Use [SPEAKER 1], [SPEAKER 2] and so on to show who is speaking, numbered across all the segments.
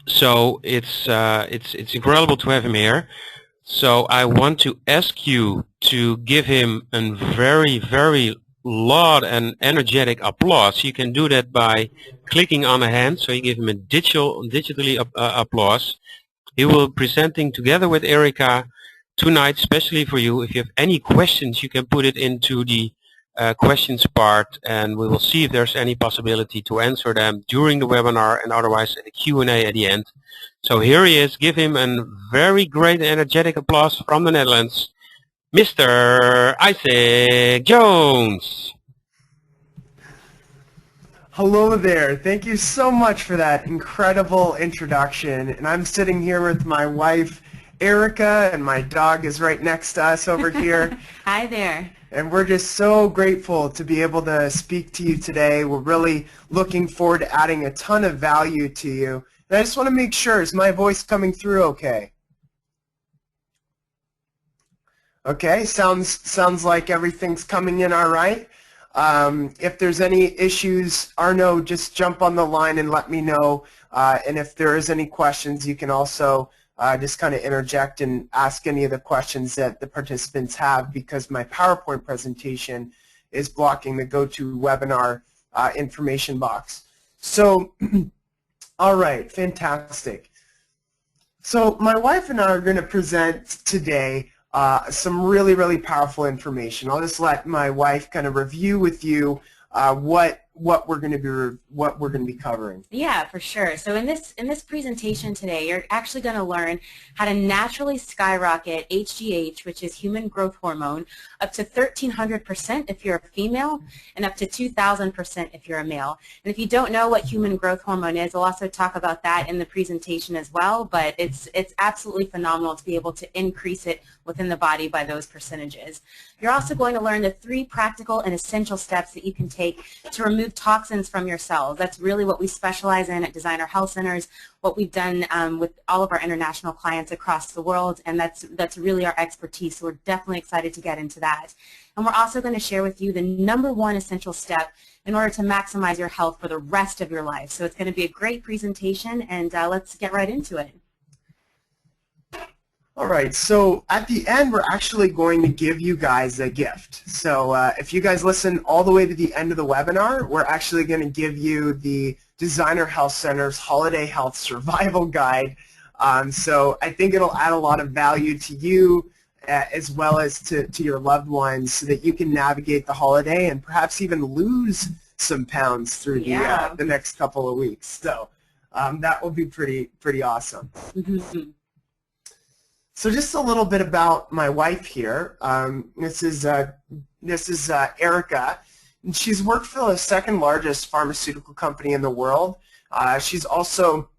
[SPEAKER 1] So it's incredible to have him here. So I want to ask you to give him a very loud and energetic applause. You can do that by clicking on a hand. So you give him a digitally applause. He will be presenting together with Erica tonight, especially for you. If you have any questions, you can put it into the questions part, and we will see if there's any possibility to answer them during the webinar, and otherwise a Q&A at the end. So here he is. Give him a very great energetic applause from the Netherlands, Mr. Isaac Jones.
[SPEAKER 2] Hello there. Thank you so much for that incredible introduction. And I'm sitting here with my wife, Erica, and my dog is right next to us over here.
[SPEAKER 3] Hi there.
[SPEAKER 2] And we're just so grateful to be able to speak to you today. We're really looking forward to adding a ton of value to you. And I just want to make sure, is my voice coming through okay? Okay, sounds like everything's coming in all right. If there's any issues, Arno, just jump on the line and let me know. And if there is any questions, you can also just kind of interject and ask any of the questions that the participants have, because my PowerPoint presentation is blocking the GoToWebinar information box. So, all right, fantastic. So my wife and I are going to present today some really powerful information. I'll just let my wife kind of review with you what we're going to be covering.
[SPEAKER 3] Yeah, for sure. So in this presentation today, you're actually going to learn how to naturally skyrocket HGH, which is human growth hormone, up to 1,300% if you're a female, and up to 2,000% if you're a male. And if you don't know what human growth hormone is, we'll also talk about that in the presentation as well. But it's absolutely phenomenal to be able to increase it within the body by those percentages. You're also going to learn the 3 practical and essential steps that you can take to remove toxins from your cells. That's really what we specialize in at Designer Health Centers, what we've done with all of our international clients across the world, and that's really our expertise. So we're definitely excited to get into that. And we're also going to share with you the #1 essential step in order to maximize your health for the rest of your life. So it's going to be a great presentation, and let's get right into it.
[SPEAKER 2] All right, so at the end, we're actually going to give you guys a gift. So if you guys listen all the way to the end of the webinar, we're actually going to give you the Designer Health Center's Holiday Health Survival Guide. So I think it'll add a lot of value to you as well as to your loved ones, so that you can navigate the holiday and perhaps even lose some pounds through the next couple of weeks. So that will be pretty awesome.
[SPEAKER 3] Mm-hmm.
[SPEAKER 2] So just a little bit about my wife here. This is Erica, and she's worked for the 2nd largest pharmaceutical company in the world. She's also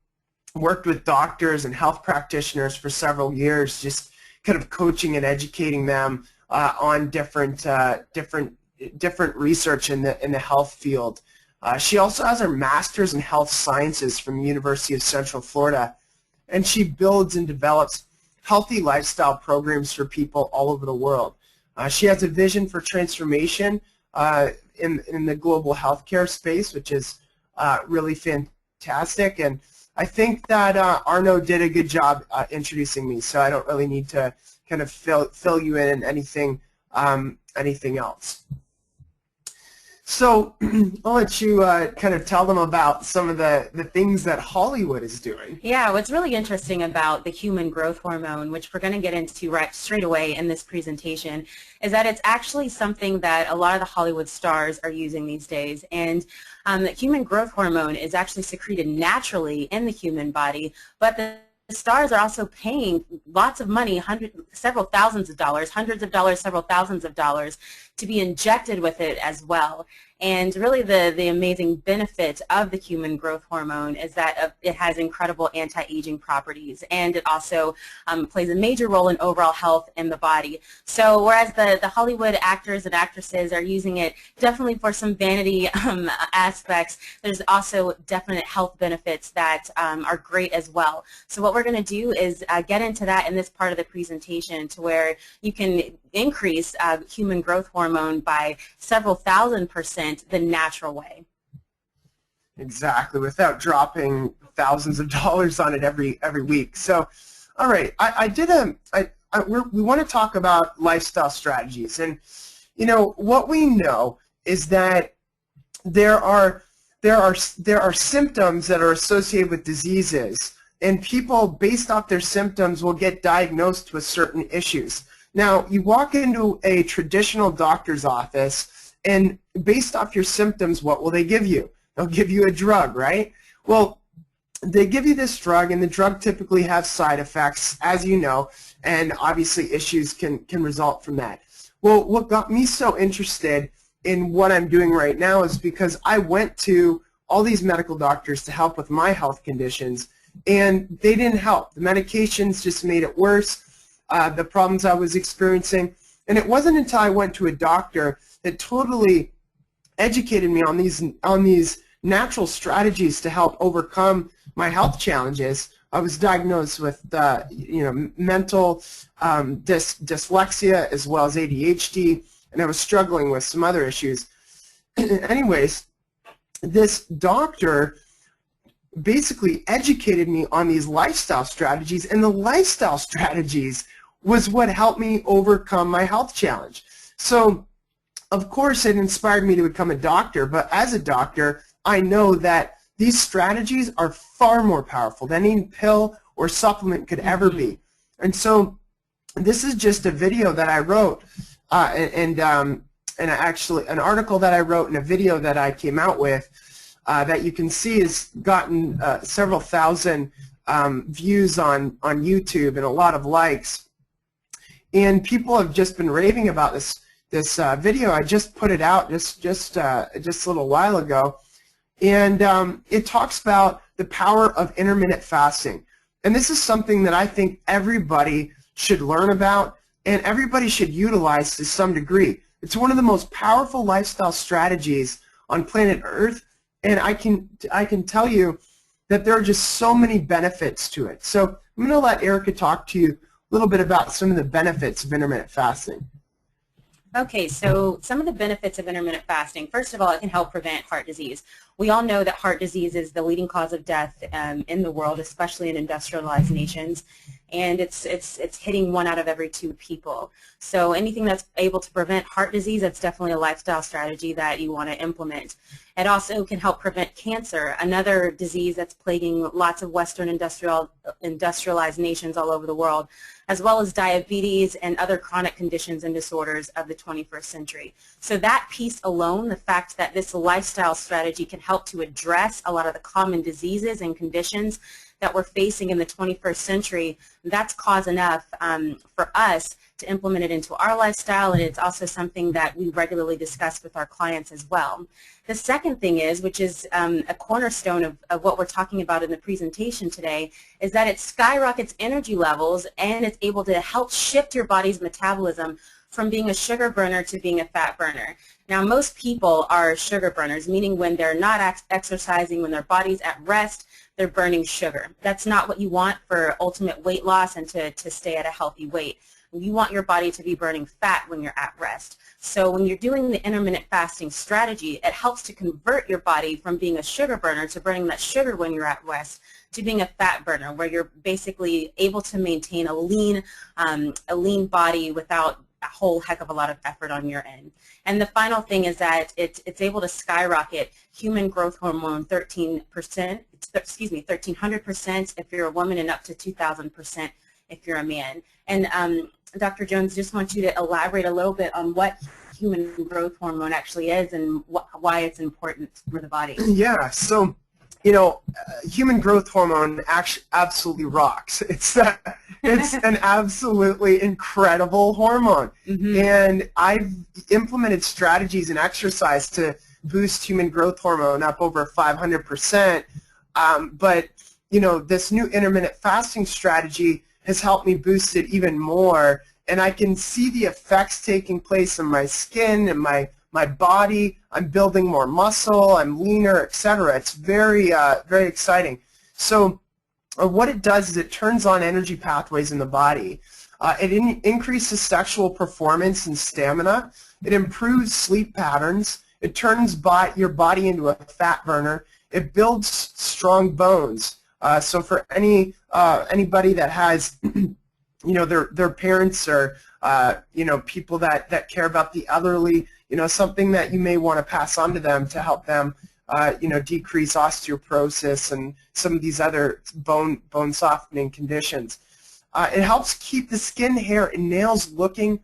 [SPEAKER 2] worked with doctors and health practitioners for several years, just kind of coaching and educating them on different research in the health field. She also has her master's in health sciences from the University of Central Florida, and she builds and develops healthy lifestyle programs for people all over the world. She has a vision for transformation in the global healthcare space, which is really fantastic. And I think that Arno did a good job introducing me, so I don't really need to kind of fill you in anything else. So I'll let you kind of tell them about some of the things that Hollywood is doing.
[SPEAKER 3] Yeah, what's really interesting about the human growth hormone, which we're going to get into right straight away in this presentation, is that it's actually something that a lot of the Hollywood stars are using these days. And the human growth hormone is actually secreted naturally in the human body, but the stars are also paying lots of money, several thousands of dollars, hundreds of dollars, several thousands of dollars, to be injected with it as well. And really the amazing benefit of the human growth hormone is that it has incredible anti-aging properties, and it also plays a major role in overall health in the body. So whereas the Hollywood actors and actresses are using it definitely for some vanity aspects, there's also definite health benefits that are great as well. So what we're going to do is get into that in this part of the presentation, to where you can increase human growth hormone by several thousand % the natural way.
[SPEAKER 2] Exactly, without dropping thousands of dollars on it every week. So, all right, we want to talk about lifestyle strategies, and what we know is that there are symptoms that are associated with diseases, and people based off their symptoms will get diagnosed with certain issues. Now, you walk into a traditional doctor's office, and based off your symptoms, what will they give you? They'll give you a drug, right? Well, they give you this drug, and the drug typically has side effects, as you know, and obviously issues can result from that. Well, what got me so interested in what I'm doing right now is because I went to all these medical doctors to help with my health conditions, and they didn't help. The medications just made it worse, the problems I was experiencing, and it wasn't until I went to a doctor that totally educated me on these natural strategies to help overcome my health challenges. I was diagnosed with mental dyslexia as well as ADHD, and I was struggling with some other issues. Anyways, this doctor basically educated me on these lifestyle strategies, and the lifestyle strategies was what helped me overcome my health challenge. So, of course, it inspired me to become a doctor, but as a doctor, I know that these strategies are far more powerful than any pill or supplement could ever be. And so this is just a video that I wrote, and actually an article that I wrote and a video that I came out with that you can see has gotten several thousand views on YouTube and a lot of likes. And people have just been raving about this video. I just put it out just a little while ago. And it talks about the power of intermittent fasting. And this is something that I think everybody should learn about and everybody should utilize to some degree. It's one of the most powerful lifestyle strategies on planet Earth, and I can tell you that there are just so many benefits to it. So I'm going to let Erica talk to you a little bit about some of the benefits of intermittent fasting.
[SPEAKER 3] Okay, so some of the benefits of intermittent fasting, first of all, it can help prevent heart disease. We all know that heart disease is the leading cause of death in the world, especially in industrialized nations, and it's hitting 1 out of every 2 people. So anything that's able to prevent heart disease, that's definitely a lifestyle strategy that you want to implement. It also can help prevent cancer, another disease that's plaguing lots of Western industrialized nations all over the world, as well as diabetes and other chronic conditions and disorders of the 21st century. So that piece alone, the fact that this lifestyle strategy can help to address a lot of the common diseases and conditions that we're facing in the 21st century, that's cause enough for us to implement it into our lifestyle, and it's also something that we regularly discuss with our clients as well. The second thing is, which is a cornerstone of what we're talking about in the presentation today, is that it skyrockets energy levels and it's able to help shift your body's metabolism from being a sugar burner to being a fat burner. Now, most people are sugar burners, meaning when they're not exercising, when their body's at rest, they're burning sugar. That's not what you want for ultimate weight loss and to stay at a healthy weight. You want your body to be burning fat when you're at rest. So when you're doing the intermittent fasting strategy, it helps to convert your body from being a sugar burner to burning that sugar when you're at rest to being a fat burner, where you're basically able to maintain a lean body without a whole heck of a lot of effort on your end. And the final thing is that it's able to skyrocket human growth hormone 13%, 1,300% if you're a woman and up to 2,000% if you're a man. And Dr. Jones, just want you to elaborate a little bit on what human growth hormone actually is and why it's important for the body.
[SPEAKER 2] Yeah, so human growth hormone actually absolutely rocks. It's an absolutely incredible hormone. Mm-hmm. And I've implemented strategies and exercise to boost human growth hormone up over 500%. But this new intermittent fasting strategy has helped me boost it even more, and I can see the effects taking place in my skin and my body. I'm building more muscle, I'm leaner, etc. It's very very exciting. So what it does is it turns on energy pathways in the body. It increases sexual performance and stamina. It improves sleep patterns. It turns your body into a fat burner, It builds strong bones. So for anybody that has, their parents or people that care about the elderly, something that you may want to pass on to them to help them, decrease osteoporosis and some of these other bone softening conditions. It helps keep the skin, hair, and nails looking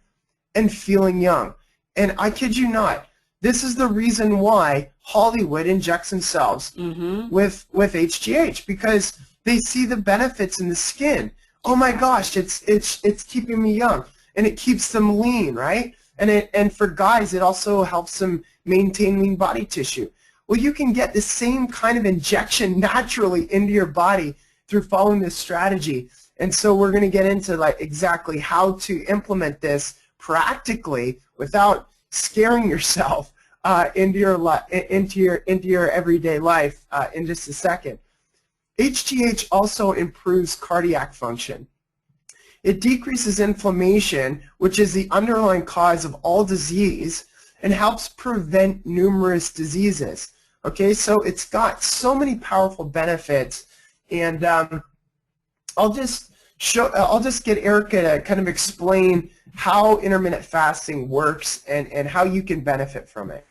[SPEAKER 2] and feeling young. And I kid you not, this is the reason why Hollywood injects themselves with HGH, because they see the benefits in the skin. Oh my gosh, it's keeping me young, and it keeps them lean, right? And for guys, it also helps them maintain lean body tissue. Well, you can get the same kind of injection naturally into your body through following this strategy. And so we're going to get into like exactly how to implement this practically without scaring yourself into your everyday life in just a second. HGH also improves cardiac function. It decreases inflammation, which is the underlying cause of all disease, and helps prevent numerous diseases. Okay, so it's got so many powerful benefits, and I'll just get Erica to kind of explain how intermittent fasting works and how you can benefit from it.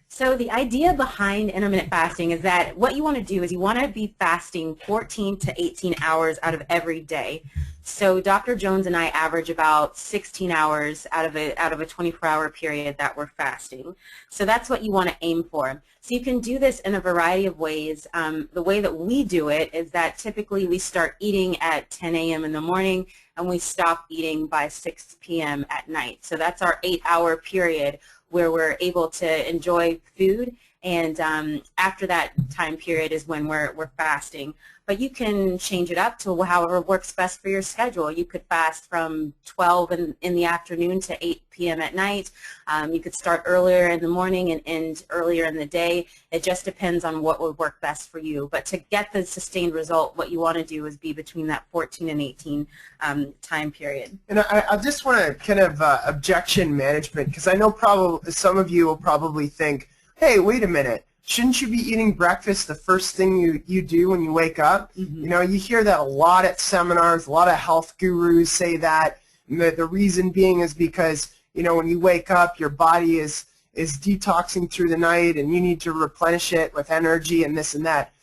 [SPEAKER 3] So the idea behind intermittent fasting is that what you want to do is you want to be fasting 14 to 18 hours out of every day. So Dr. Jones and I average about 16 hours out of a 24-hour period that we're fasting. So that's what you want to aim for. So you can do this in a variety of ways. The way that we do it is that typically we start eating at 10 a.m. in the morning and we stop eating by 6 p.m. at night. So that's our 8-hour period where we're able to enjoy food, and after that time period is when we're fasting. But you can change it up to however works best for your schedule. You could fast from 12 in the afternoon to 8 p.m. at night. You could start earlier in the morning and end earlier in the day. It just depends on what would work best for you. But to get the sustained result, what you want to do is be between that 14 and 18 time period.
[SPEAKER 2] And I just want to kind of objection management, because I know probably some of you will probably think, hey, wait a minute. Shouldn't you be eating breakfast the first thing you do when you wake up? You hear that a lot at seminars. A lot of health gurus say that. And the reason being is because, when you wake up, your body is detoxing through the night, and you need to replenish it with energy and this and that.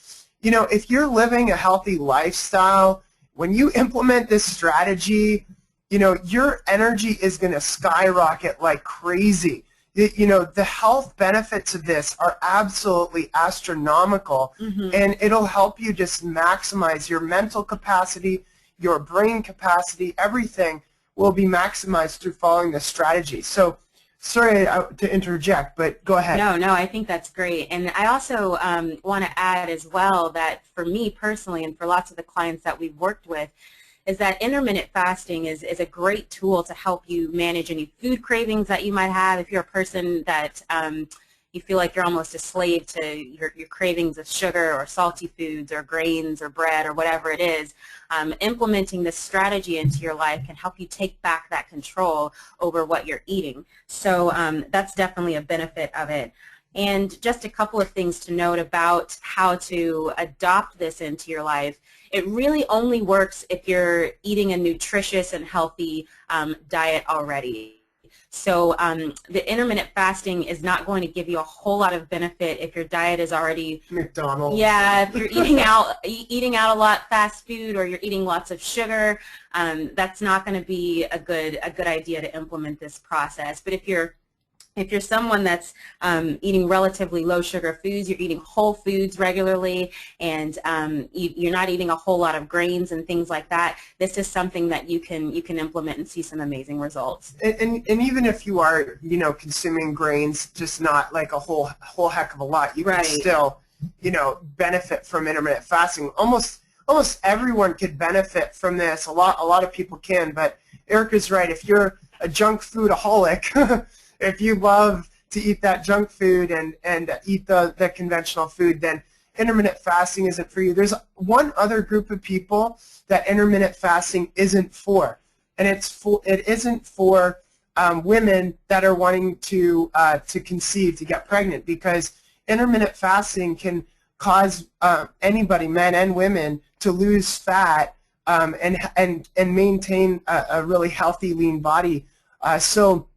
[SPEAKER 2] If you're living a healthy lifestyle, when you implement this strategy, your energy is going to skyrocket like crazy. The health benefits of this are absolutely astronomical, and it'll help you just maximize your mental capacity, your brain capacity. Everything will be maximized through following this strategy. So, sorry to interject, but go ahead.
[SPEAKER 3] No, I think that's great. And I also want to add as well that for me personally, and for lots of the clients that we've worked with, is that intermittent fasting is a great tool to help you manage any food cravings that you might have. If you're a person that you feel like you're almost a slave to your cravings of sugar or salty foods or grains or bread or whatever it is, implementing this strategy into your life can help you take back that control over what you're eating. So that's definitely a benefit of it. And just a couple of things to note about how to adopt this into your life. It really only works if you're eating a nutritious and healthy diet already. So the intermittent fasting is not going to give you a whole lot of benefit if your diet is already
[SPEAKER 2] McDonald's.
[SPEAKER 3] Yeah, if you're eating out a lot fast food, or you're eating lots of sugar, that's not going to be a good idea to implement this process. But if you're someone that's eating relatively low sugar foods, you're eating whole foods regularly, and you're not eating a whole lot of grains and things like that, this is something that you can implement and see some amazing results.
[SPEAKER 2] And even if you are, consuming grains, just not like a whole heck of a lot, you can still, benefit from intermittent fasting. Almost everyone could benefit from this. A lot of people can, but Erica's right. If you're a junk foodaholic, if you love to eat that junk food and eat the conventional food, then intermittent fasting isn't for you. There's one other group of people that intermittent fasting isn't for, and it isn't for women that are wanting to conceive, to get pregnant, because intermittent fasting can cause anybody, men and women, to lose fat and maintain a really healthy, lean body. So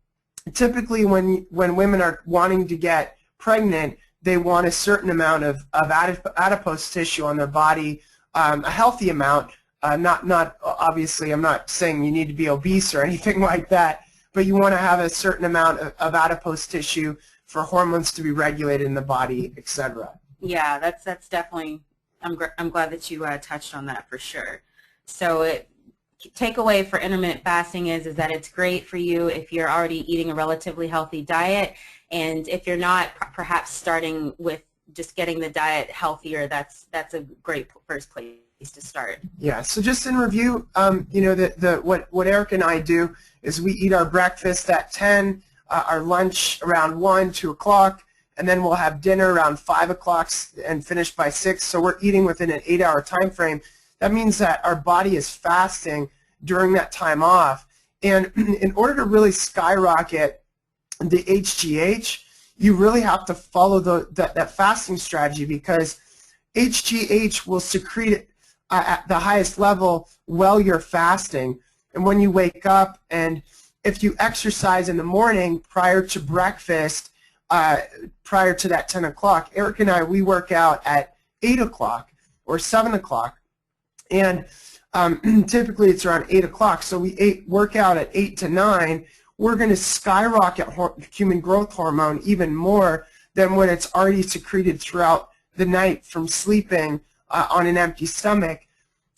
[SPEAKER 2] typically when women are wanting to get pregnant, they want a certain amount of adipose tissue on their body, a healthy amount. Not obviously, I'm not saying you need to be obese or anything like that, but you want to have a certain amount of adipose tissue for hormones to be regulated in the body, etc.
[SPEAKER 3] Yeah, that's definitely, I'm glad that you touched on that for sure. So takeaway for intermittent fasting is that it's great for you if you're already eating a relatively healthy diet, and if you're not, perhaps starting with just getting the diet healthier, that's a great first place to start.
[SPEAKER 2] Yeah, so just in review, you know, what Eric and I do is we eat our breakfast at 10, our lunch around 1, 2 o'clock, and then we'll have dinner around 5 o'clock and finish by 6, so we're eating within an 8-hour time frame. That means that our body is fasting during that time off, and in order to really skyrocket the HGH, you really have to follow that fasting strategy, because HGH will secrete it at the highest level while you're fasting. And when you wake up, and if you exercise in the morning prior to breakfast, prior to that 10 o'clock, Eric and I, we work out at 8 o'clock or 7 o'clock, and typically it's around 8 o'clock, so we work out at 8 to 9. We're going to skyrocket human growth hormone even more than when it's already secreted throughout the night from sleeping on an empty stomach.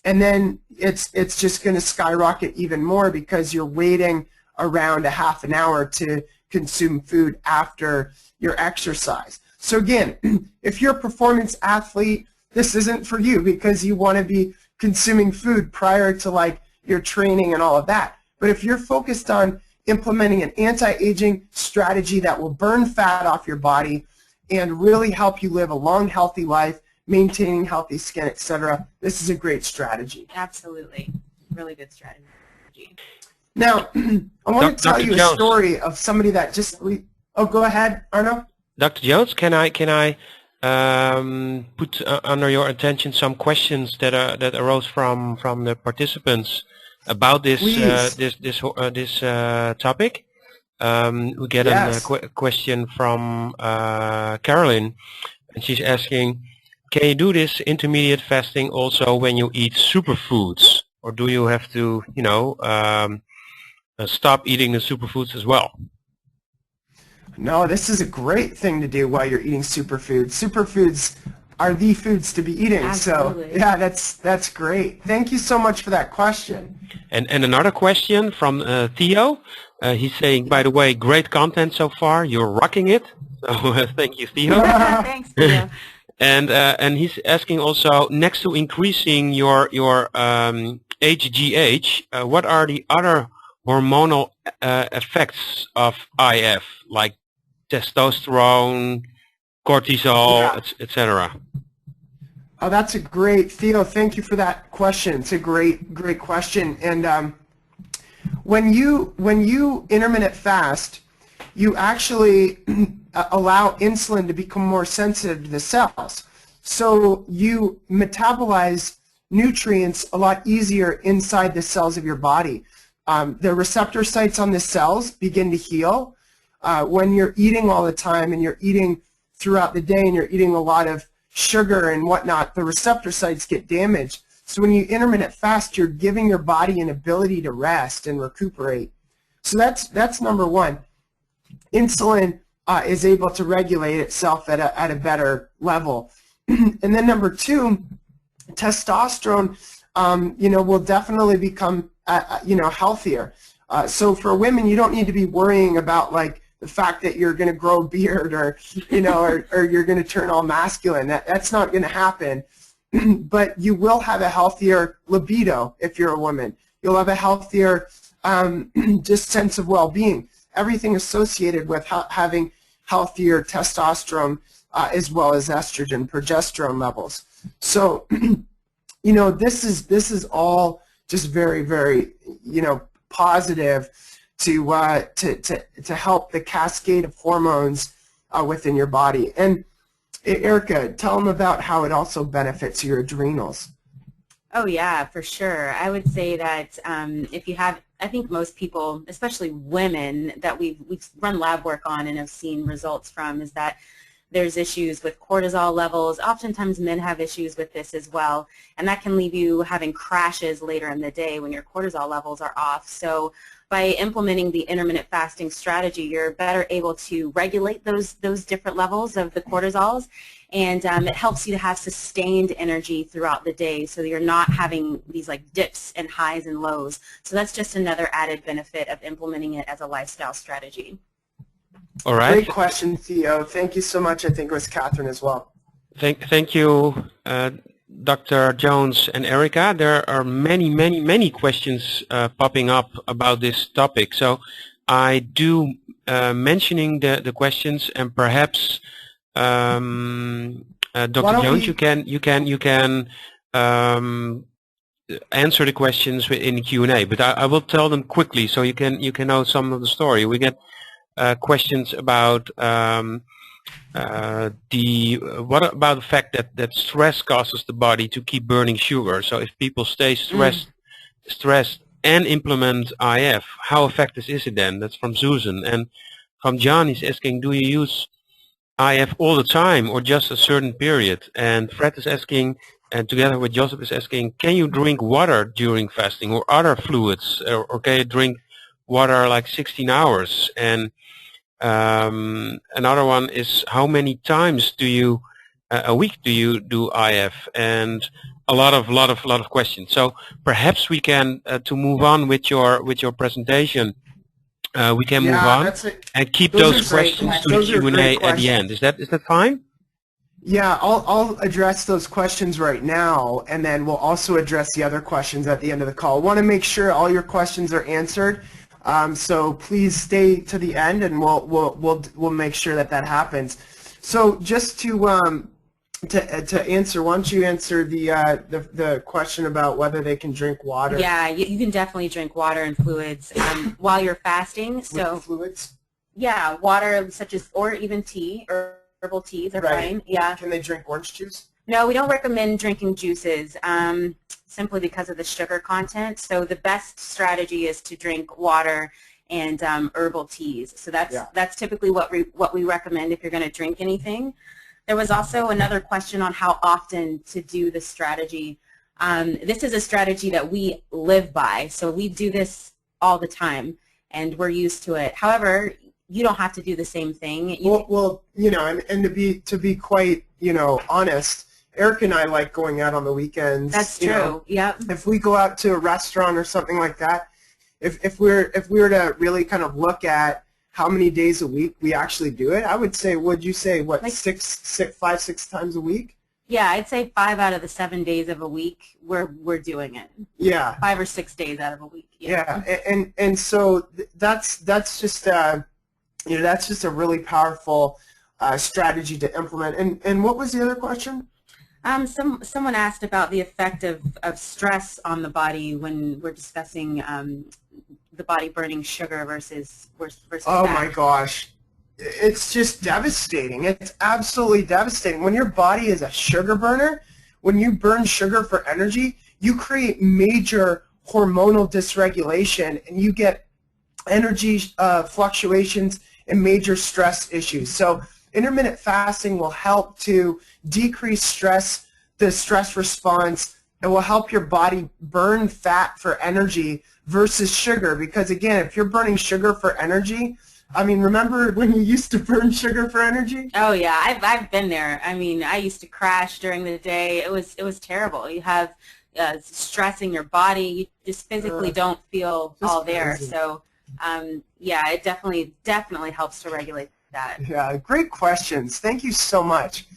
[SPEAKER 2] And then it's just going to skyrocket even more because you're waiting around a half an hour to consume food after your exercise. So again, if you're a performance athlete, this isn't for you, because you want to be consuming food prior to like your training and all of that. But if you're focused on implementing an anti-aging strategy that will burn fat off your body and really help you live a long, healthy life, maintaining healthy skin, etc., this is a great strategy.
[SPEAKER 3] Absolutely. Really good strategy.
[SPEAKER 2] Now, I want to tell you a story of somebody that just... Oh, go ahead, Arno.
[SPEAKER 1] Dr. Jones, can I put under your attention some questions that arose from the participants about this topic? We get a question from Carolyn, and she's asking, can you do this intermediate fasting also when you eat superfoods, or do you have to, you know, stop eating the superfoods as well?
[SPEAKER 2] No, this is a great thing to do while you're eating superfoods. Superfoods are the foods to be eating.
[SPEAKER 3] Absolutely.
[SPEAKER 2] So yeah, that's great. Thank you so much for that question.
[SPEAKER 1] And another question from Theo. He's saying, by the way, great content so far. You're rocking it. So thank you, Theo.
[SPEAKER 3] Thanks, Theo.
[SPEAKER 1] And he's asking also, next to increasing your HGH, what are the other hormonal effects of IF, like testosterone, cortisol, etc.?
[SPEAKER 2] Oh, that's a great, Theo, thank you for that question. It's a great question. And when you intermittent fast, you actually allow insulin to become more sensitive to the cells. So you metabolize nutrients a lot easier inside the cells of your body. The receptor sites on the cells begin to heal. When you're eating all the time and you're eating throughout the day and you're eating a lot of sugar and whatnot, the receptor sites get damaged. So when you intermittent fast, you're giving your body an ability to rest and recuperate. So that's number one. Insulin is able to regulate itself at a better level. And then number two, testosterone, you know, will definitely become, you know, healthier. So for women, you don't need to be worrying about like the fact that you're going to grow a beard or, you know, or you're going to turn all masculine. That's not going to happen. But you will have a healthier libido if you're a woman. You'll have a healthier just sense of well-being. Everything associated with having healthier testosterone as well as estrogen, progesterone levels. So, you know, this is all just very, very, you know, positive to help the cascade of hormones within your body. And Erica, tell them about how it also benefits your adrenals.
[SPEAKER 3] Oh yeah, for sure. I would say that if you have, I think most people, especially women, that we've run lab work on and have seen results from, is that there's issues with cortisol levels. Oftentimes men have issues with this as well, and that can leave you having crashes later in the day when your cortisol levels are off. So by implementing the intermittent fasting strategy, you're better able to regulate those different levels of the cortisols, and it helps you to have sustained energy throughout the day so that you're not having these like dips and highs and lows. So that's just another added benefit of implementing it as a lifestyle strategy.
[SPEAKER 1] All right.
[SPEAKER 2] Great question, Theo. Thank you so much. I think it was Catherine as well.
[SPEAKER 1] Thank you, Dr. Jones and Erica. There are many questions popping up about this topic. So I do mentioning the questions, and perhaps Dr. Jones, you can answer the questions in the Q&A. But I will tell them quickly so you can know some of the story. We get questions about what about the fact that stress causes the body to keep burning sugar. So if people stay stressed and implement IF, how effective is it then? That's from Susan. And from John, he's asking, do you use IF all the time or just a certain period? And Fred is asking, and together with Joseph is asking, can you drink water during fasting or other fluids, or can you drink water like 16 hours? And another one is, how many times do you a week do you do IF? And a lot of questions. So perhaps we can to move on with your presentation. We can move on and keep those questions to the Q&A at the end. Is that fine?
[SPEAKER 2] Yeah, I'll address those questions right now, and then we'll also address the other questions at the end of the call. I want to make sure all your questions are answered. So please stay to the end, and we'll make sure that happens. So just to answer, why don't you answer the question about whether they can drink water?
[SPEAKER 3] Yeah, you can definitely drink water and fluids while you're fasting. So
[SPEAKER 2] with fluids?
[SPEAKER 3] Yeah, water such as, or even tea, or herbal teas are fine. Yeah.
[SPEAKER 2] Can they drink orange juice?
[SPEAKER 3] No, we don't recommend drinking juices. Simply because of the sugar content. So the best strategy is to drink water and herbal teas. So that's typically what we recommend if you're going to drink anything. There was also another question on how often to do the strategy. This is a strategy that we live by, so we do this all the time, and we're used to it. However, you don't have to do the same thing.
[SPEAKER 2] Well, you know, and to be quite, you know, honest, Eric and I like going out on the weekends.
[SPEAKER 3] That's true. Yeah.
[SPEAKER 2] If we go out to a restaurant or something like that, if we were to really kind of look at how many days a week we actually do it, I would say, would you say what, like 5, 6 times a week?
[SPEAKER 3] Yeah, I'd say 5 out of the 7 days of a week we're doing it.
[SPEAKER 2] Yeah.
[SPEAKER 3] 5 or 6 days out of a week.
[SPEAKER 2] Yeah, and so that's just you know, that's just a really powerful strategy to implement. And what was the other question?
[SPEAKER 3] Someone asked about the effect of stress on the body when we're discussing the body burning sugar versus
[SPEAKER 2] oh
[SPEAKER 3] fat.
[SPEAKER 2] My gosh, it's just devastating. It's absolutely devastating. When your body is a sugar burner, when you burn sugar for energy, you create major hormonal dysregulation, and you get energy fluctuations and major stress issues. So intermittent fasting will help to decrease stress, the stress response. It will help your body burn fat for energy versus sugar, because again, if you're burning sugar for energy, I mean, remember when you used to burn sugar for energy?
[SPEAKER 3] Oh yeah, I've been there. I mean, I used to crash during the day. It was terrible. You have stress in your body. You just physically don't feel all there. Crazy. So yeah, it definitely helps to regulate that.
[SPEAKER 2] Yeah, great questions. Thank you so much.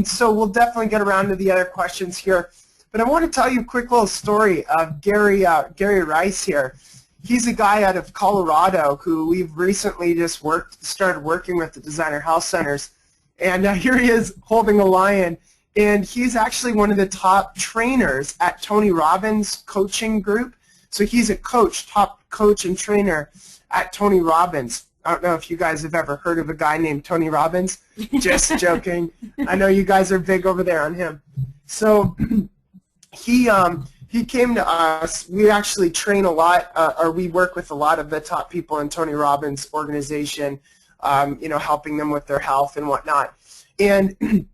[SPEAKER 2] So we'll definitely get around to the other questions here. But I want to tell you a quick little story of Gary Rice here. He's a guy out of Colorado who we've recently just started working with the Designer Health Centers. And here he is holding a lion. And he's actually one of the top trainers at Tony Robbins' coaching group. So he's a coach, top coach and trainer at Tony Robbins. I don't know if you guys have ever heard of a guy named Tony Robbins. Just joking. I know you guys are big over there on him. So he came to us. We actually train a lot, or we work with a lot of the top people in Tony Robbins' organization, helping them with their health and whatnot. And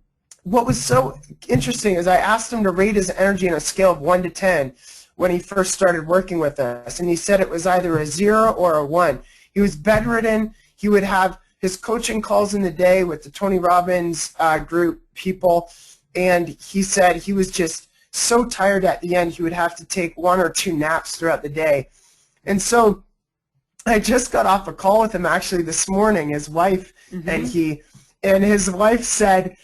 [SPEAKER 2] what was so interesting is I asked him to rate his energy on a scale of 1 to 10 when he first started working with us, and he said it was either a 0 or a 1. He was bedridden. He would have his coaching calls in the day with the Tony Robbins group people, and he said he was just so tired at the end he would have to take 1 or 2 naps throughout the day. And so I just got off a call with him actually this morning, his wife and his wife said,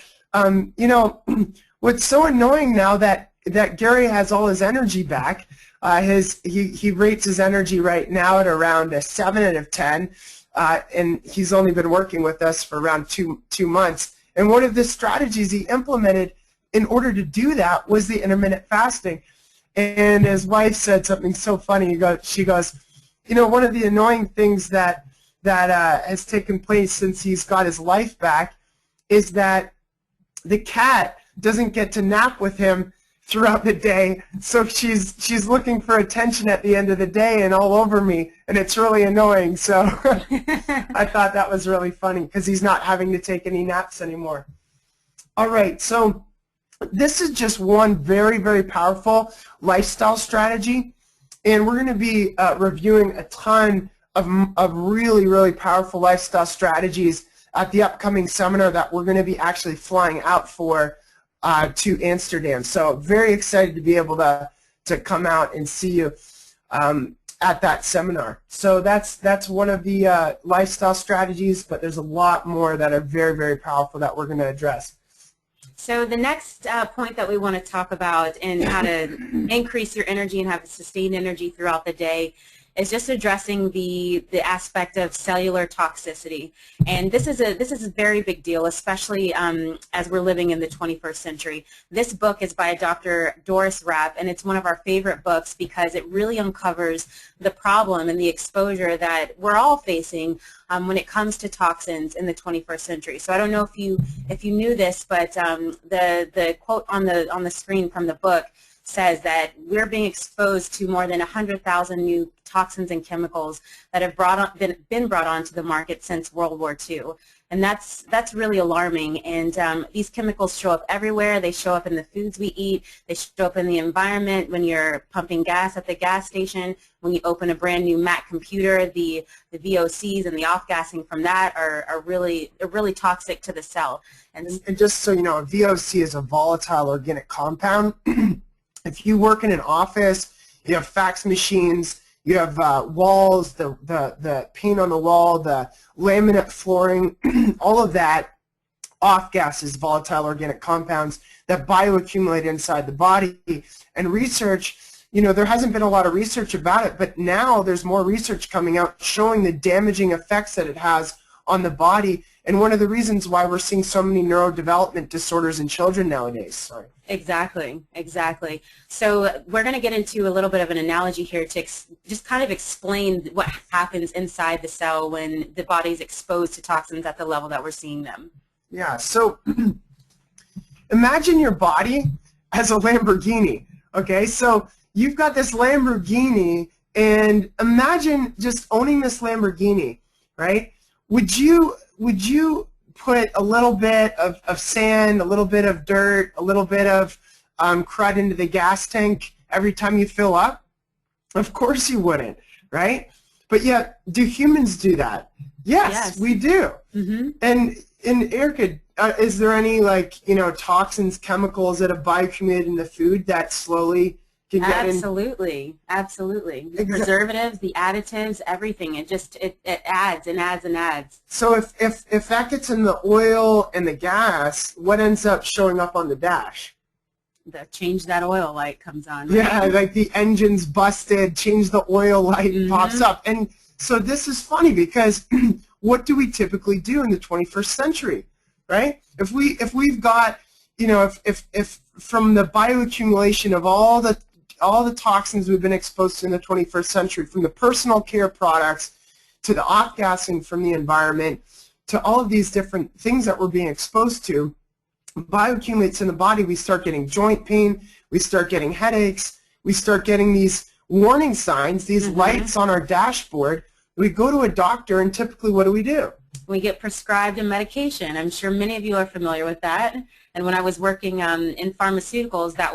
[SPEAKER 2] what's so annoying now that Gary has all his energy back, he rates his energy right now at around a 7 out of 10, and he's only been working with us for around two months. And one of the strategies he implemented in order to do that was the intermittent fasting. And his wife said something so funny. She goes, one of the annoying things that has taken place since he's got his life back is that the cat doesn't get to nap with him throughout the day, so she's looking for attention at the end of the day and all over me, and it's really annoying. So I thought that was really funny because he's not having to take any naps anymore. All right, so this is just one very, very powerful lifestyle strategy, and we're going to be reviewing a ton of really, really powerful lifestyle strategies at the upcoming seminar that we're going to be actually flying out for to Amsterdam. So very excited to be able to come out and see you at that seminar. So that's one of the lifestyle strategies, but there's a lot more that are very, very powerful that we're going to address.
[SPEAKER 3] So the next point that we want to talk about and how to increase your energy and have sustained energy throughout the day is just addressing the aspect of cellular toxicity. And this is a very big deal, especially as we're living in the 21st century. This book is by Dr. Doris Rapp, and it's one of our favorite books because it really uncovers the problem and the exposure that we're all facing when it comes to toxins in the 21st century. So I don't know if you knew this, but the quote on the screen from the book says that we're being exposed to more than 100,000 new toxins and chemicals that have been brought onto the market since World War II. And that's really alarming. And these chemicals show up everywhere. They show up in the foods we eat. They show up in the environment when you're pumping gas at the gas station. When you open a brand new Mac computer, the VOCs and the off-gassing from that are really toxic to the cell.
[SPEAKER 2] And just so you know, a VOC is a volatile organic compound. If you work in an office, you have fax machines, you have walls, the paint on the wall, the laminate flooring, all of that off-gases volatile organic compounds that bioaccumulate inside the body. And research, there hasn't been a lot of research about it, but now there's more research coming out showing the damaging effects that it has on the body, and one of the reasons why we're seeing so many neurodevelopment disorders in children nowadays. Sorry.
[SPEAKER 3] Exactly. So we're going to get into a little bit of an analogy here to just kind of explain what happens inside the cell when the body's exposed to toxins at the level that we're seeing them.
[SPEAKER 2] Yeah, so imagine your body as a Lamborghini, okay? So you've got this Lamborghini, and imagine just owning this Lamborghini, right? Would you put a little bit of sand, a little bit of dirt, a little bit of crud into the gas tank every time you fill up? Of course you wouldn't, right? But yet, do humans do that? Yes. We do. Mm-hmm. And Erica, is there any toxins, chemicals that have bioaccumulated in the food that slowly can get in?
[SPEAKER 3] Absolutely. The preservatives, the additives, everything. It adds and adds and adds.
[SPEAKER 2] So if that gets in the oil and the gas, what ends up showing up on the dash?
[SPEAKER 3] The change that oil light comes on. Right?
[SPEAKER 2] Yeah, like the engine's busted, change the oil light pops up. And so this is funny because what do we typically do in the 21st century, right? If we've got, if from the bioaccumulation of all the toxins we've been exposed to in the 21st century, from the personal care products to the off-gassing from the environment, to all of these different things that we're being exposed to, bioaccumulates in the body. We start getting joint pain, we start getting headaches, we start getting these warning signs, these lights on our dashboard. We go to a doctor, and typically what do?
[SPEAKER 3] We get prescribed a medication. I'm sure many of you are familiar with that. And when I was working in pharmaceuticals, that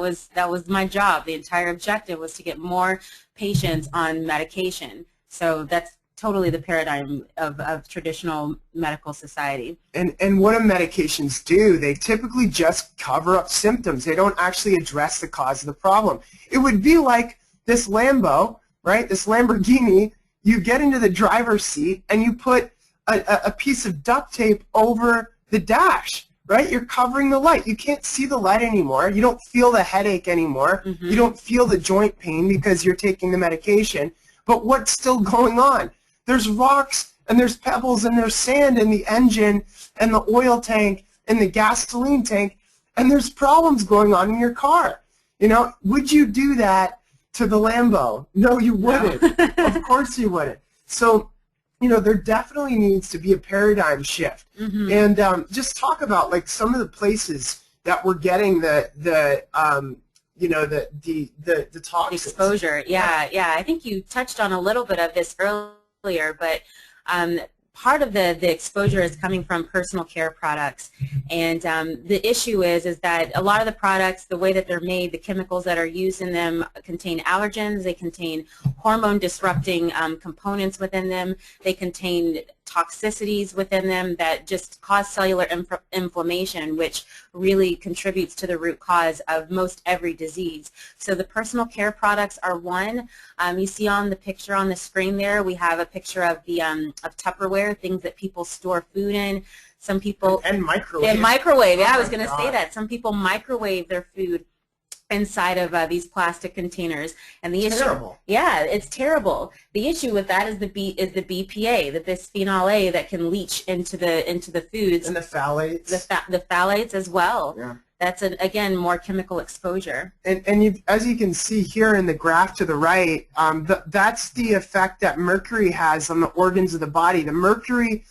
[SPEAKER 3] was my job. The entire objective was to get more patients on medication. So that's totally the paradigm of traditional medical society.
[SPEAKER 2] And what do medications do? They typically just cover up symptoms. They don't actually address the cause of the problem. It would be like this Lambo, right? This Lamborghini. You get into the driver's seat and you put a piece of duct tape over the dash, right? You're covering the light. You can't see the light anymore. You don't feel the headache anymore. You don't feel the joint pain because you're taking the medication. But what's still going on? There's rocks and there's pebbles and there's sand in the engine and the oil tank and the gasoline tank, and there's problems going on in your car. You know, would you do that to the Lambo? No, you wouldn't. Of course you wouldn't. So, you know, there definitely needs to be a paradigm shift. And just talk about like some of the places that we're getting the toxins.
[SPEAKER 3] Exposure. Yeah. I think you touched on a little bit of this earlier, but part of the exposure is coming from personal care products. And the issue is that a lot of the products, the way that they're made, the chemicals that are used in them contain allergens, they contain hormone disrupting components within them, they contain toxicities within them that just cause cellular inflammation, which really contributes to the root cause of most every disease. So the personal care products are one. You see on the picture on the screen there, we have a picture of the of Tupperware, things that people store food in. Some people
[SPEAKER 2] and microwave.
[SPEAKER 3] And microwave. Yeah, I was going to
[SPEAKER 2] God.
[SPEAKER 3] say that. Some people microwave their food inside of these plastic containers, and the issue, yeah, it's terrible. The issue with that is the BPA, the bisphenol A, that can leach into the foods,
[SPEAKER 2] and the phthalates,
[SPEAKER 3] the phthalates as well.
[SPEAKER 2] Yeah.
[SPEAKER 3] That's again more chemical exposure.
[SPEAKER 2] And you, as you can see here in the graph to the right, that's the effect that mercury has on the organs of the body. The mercury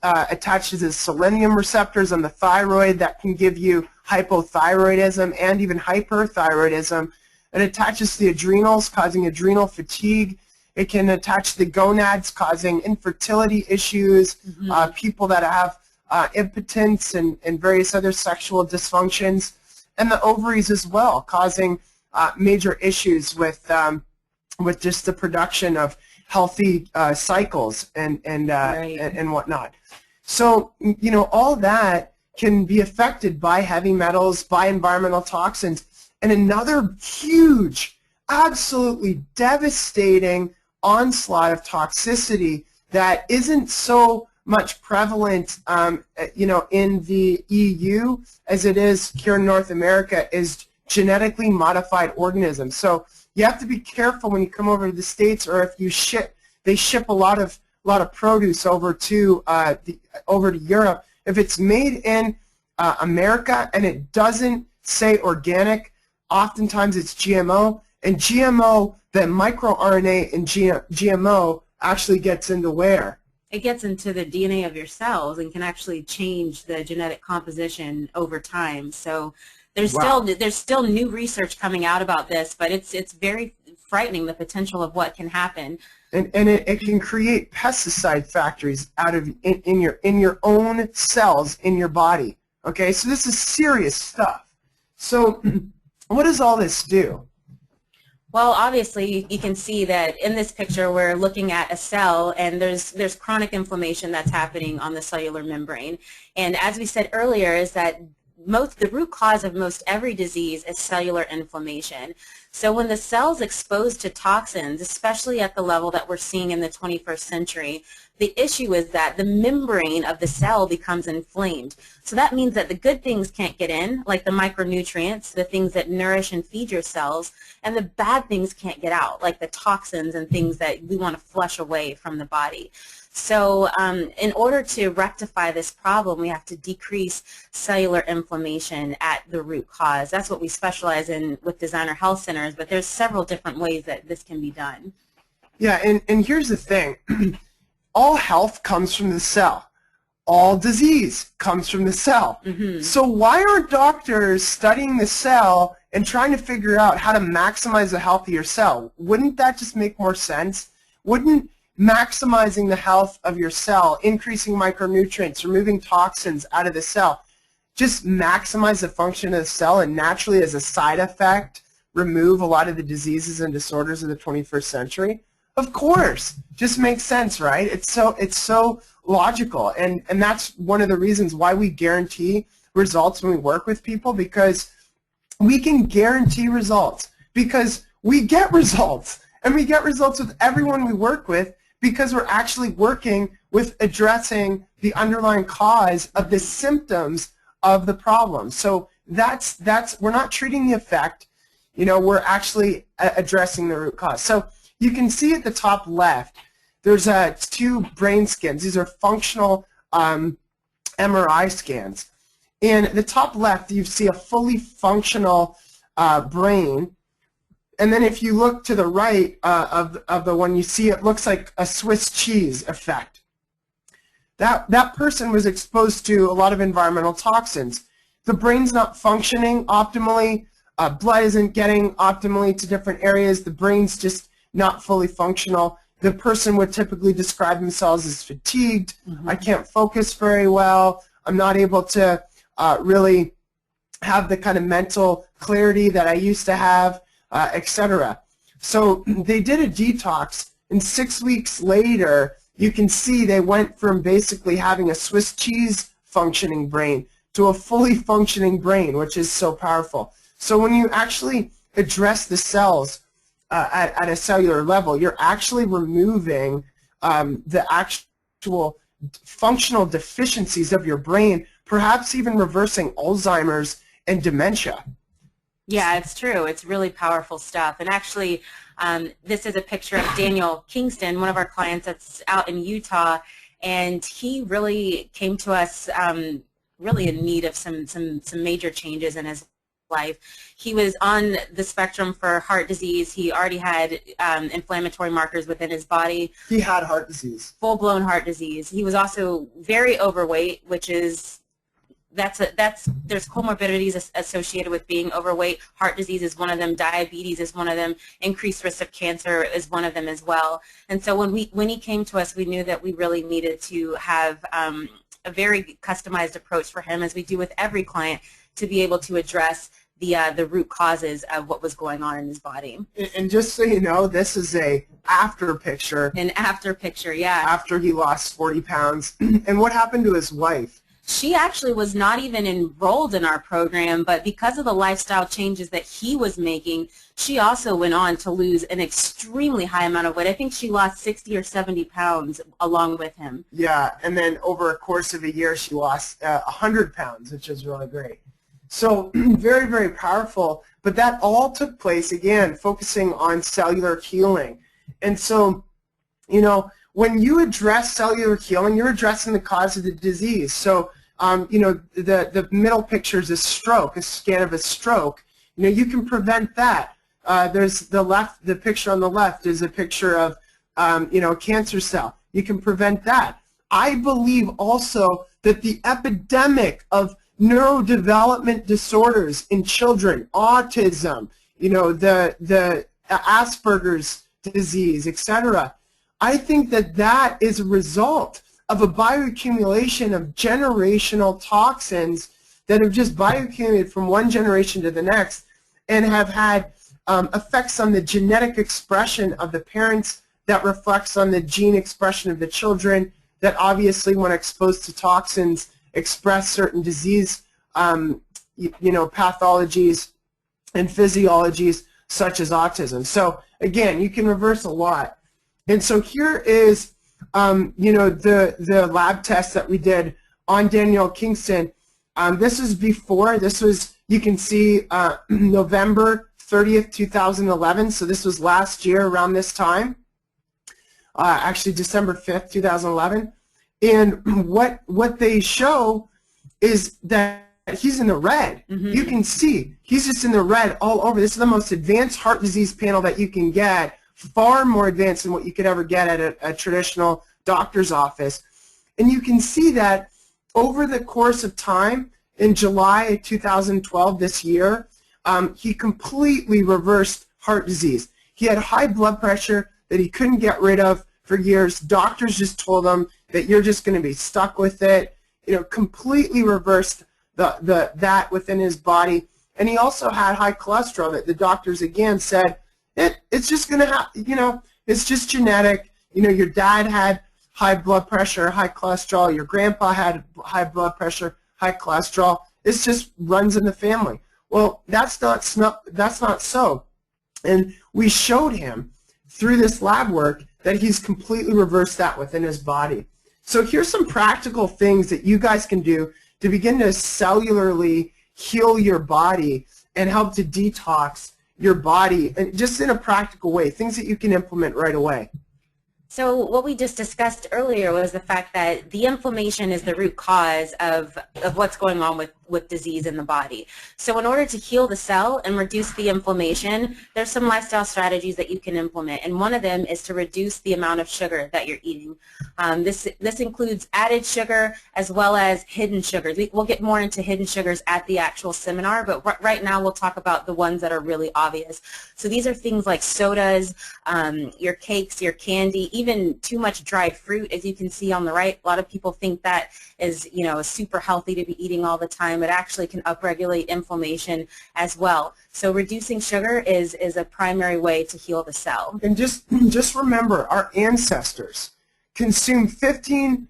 [SPEAKER 2] attaches to selenium receptors on the thyroid that can give you hypothyroidism and even hyperthyroidism. It attaches to the adrenals, causing adrenal fatigue. It can attach to the gonads, causing infertility issues, people that have impotence and various other sexual dysfunctions, and the ovaries as well, causing major issues with just the production of healthy cycles and whatnot. So, you know, all that can be affected by heavy metals, by environmental toxins. And another huge, absolutely devastating onslaught of toxicity that isn't so much prevalent, you know, in the EU as it is here in North America, is genetically modified organisms. So you have to be careful when you come over to the States, or if you they ship a lot of produce over to Europe. If it's made in America and it doesn't say organic, oftentimes it's GMO. And GMO, the microRNA in GMO actually gets into where?
[SPEAKER 3] It gets into the DNA of your cells and can actually change the genetic composition over time. So there's still new research coming out about this, but it's very frightening, the potential of what can happen.
[SPEAKER 2] And it can create pesticide factories out of in your own cells in your body. Okay, so this is serious stuff. So what does all this do?
[SPEAKER 3] Well, obviously, you can see that in this picture we're looking at a cell, and there's chronic inflammation that's happening on the cellular membrane. And as we said earlier, is that the root cause of most every disease is cellular inflammation. So when the cell's exposed to toxins, especially at the level that we're seeing in the 21st century, the issue is that the membrane of the cell becomes inflamed. So that means that the good things can't get in, like the micronutrients, the things that nourish and feed your cells, and the bad things can't get out, like the toxins and things that we want to flush away from the body. So in order to rectify this problem, we have to decrease cellular inflammation at the root cause. That's what we specialize in with Designer Health Centers, but there's several different ways that this can be done.
[SPEAKER 2] Yeah, and here's the thing. all health comes from the cell. All disease comes from the cell. So why aren't doctors studying the cell and trying to figure out how to maximize a healthier cell? Wouldn't that just make more sense? Wouldn't maximizing the health of your cell, increasing micronutrients, removing toxins out of the cell, just maximize the function of the cell and naturally as a side effect remove a lot of the diseases and disorders of the 21st century? Of course. Just makes sense, right? It's so logical, and that's one of the reasons why we guarantee results when we work with people, because we can guarantee results because we get results, and we get results with everyone we work with because we're actually working with addressing the underlying cause of the symptoms of the problem. So that's we're not treating the effect, we're actually addressing the root cause. So you can see at the top left, there's two brain scans. These are functional MRI scans. And at the top left, you see a fully functional brain. And then if you look to the right of the one you see, it looks like a Swiss cheese effect. That person was exposed to a lot of environmental toxins. The brain's not functioning optimally. Blood isn't getting optimally to different areas. The brain's just not fully functional. The person would typically describe themselves as fatigued. I can't focus very well. I'm not able to really have the kind of mental clarity that I used to have, etc. So they did a detox, and 6 weeks later, you can see they went from basically having a Swiss cheese functioning brain to a fully functioning brain, which is so powerful. So when you actually address the cells at a cellular level, you're actually removing the actual functional deficiencies of your brain, perhaps even reversing Alzheimer's and dementia.
[SPEAKER 3] Yeah, it's true. It's really powerful stuff. And actually, this is a picture of Daniel Kingston, one of our clients that's out in Utah, and he really came to us really in need of some major changes in his life. He was on the spectrum for heart disease. He already had inflammatory markers within his body.
[SPEAKER 2] He had heart disease.
[SPEAKER 3] Full-blown heart disease. He was also very overweight, which is there's comorbidities associated with being overweight. Heart disease is one of them. Diabetes is one of them. Increased risk of cancer is one of them as well. And so when he came to us, we knew that we really needed to have a very customized approach for him, as we do with every client, to be able to address the root causes of what was going on in his body.
[SPEAKER 2] And just so you know, this is a after picture.
[SPEAKER 3] An after picture, yeah.
[SPEAKER 2] After he lost 40 pounds. And what happened to his wife?
[SPEAKER 3] She actually was not even enrolled in our program, but because of the lifestyle changes that he was making, she also went on to lose an extremely high amount of weight. I think she lost 60 or 70 pounds along with him.
[SPEAKER 2] Yeah, and then over a course of a year, she lost 100 pounds, which is really great. So very, very powerful. But that all took place, again, focusing on cellular healing. And so, when you address cellular healing, you're addressing the cause of the disease. So, the middle picture is a stroke, a scan of a stroke. You can prevent that. There's the picture on the left is a picture of, a cancer cell. You can prevent that. I believe also that the epidemic of neurodevelopment disorders in children, autism, the Asperger's disease, etc., I think that is a result of a bioaccumulation of generational toxins that have just bioaccumulated from one generation to the next and have had effects on the genetic expression of the parents, that reflects on the gene expression of the children, that obviously when exposed to toxins express certain disease pathologies and physiologies such as autism. So again, you can reverse a lot. And so here is, the lab test that we did on Daniel Kingston. This is before. This was, you can see, November 30th, 2011. So this was last year around this time. Actually, December 5th, 2011. And what they show is that he's in the red. You can see he's just in the red all over. This is the most advanced heart disease panel that you can get, far more advanced than what you could ever get at a traditional doctor's office. And you can see that over the course of time, in July 2012, this year, he completely reversed heart disease. He had high blood pressure that he couldn't get rid of for years. Doctors just told him that you're just going to be stuck with it. Completely reversed that within his body. And he also had high cholesterol that the doctors again said, it's just going to happen, it's just genetic. Your dad had high blood pressure, high cholesterol. Your grandpa had high blood pressure, high cholesterol. It just runs in the family. Well, that's not so. And we showed him through this lab work that he's completely reversed that within his body. So here's some practical things that you guys can do to begin to cellularly heal your body and help to detox your body, and just in a practical way, things that you can implement right away.
[SPEAKER 3] So what we just discussed earlier was the fact that the inflammation is the root cause of what's going on with disease in the body. So in order to heal the cell and reduce the inflammation, there's some lifestyle strategies that you can implement, and one of them is to reduce the amount of sugar that you're eating. This includes added sugar as well as hidden sugars. We'll get more into hidden sugars at the actual seminar, but right now we'll talk about the ones that are really obvious. So these are things like sodas, your cakes, your candy, even too much dried fruit, as you can see on the right. A lot of people think that is, super healthy to be eating all the time. It actually can upregulate inflammation as well. So reducing sugar is a primary way to heal the cell.
[SPEAKER 2] And just remember, our ancestors consumed 15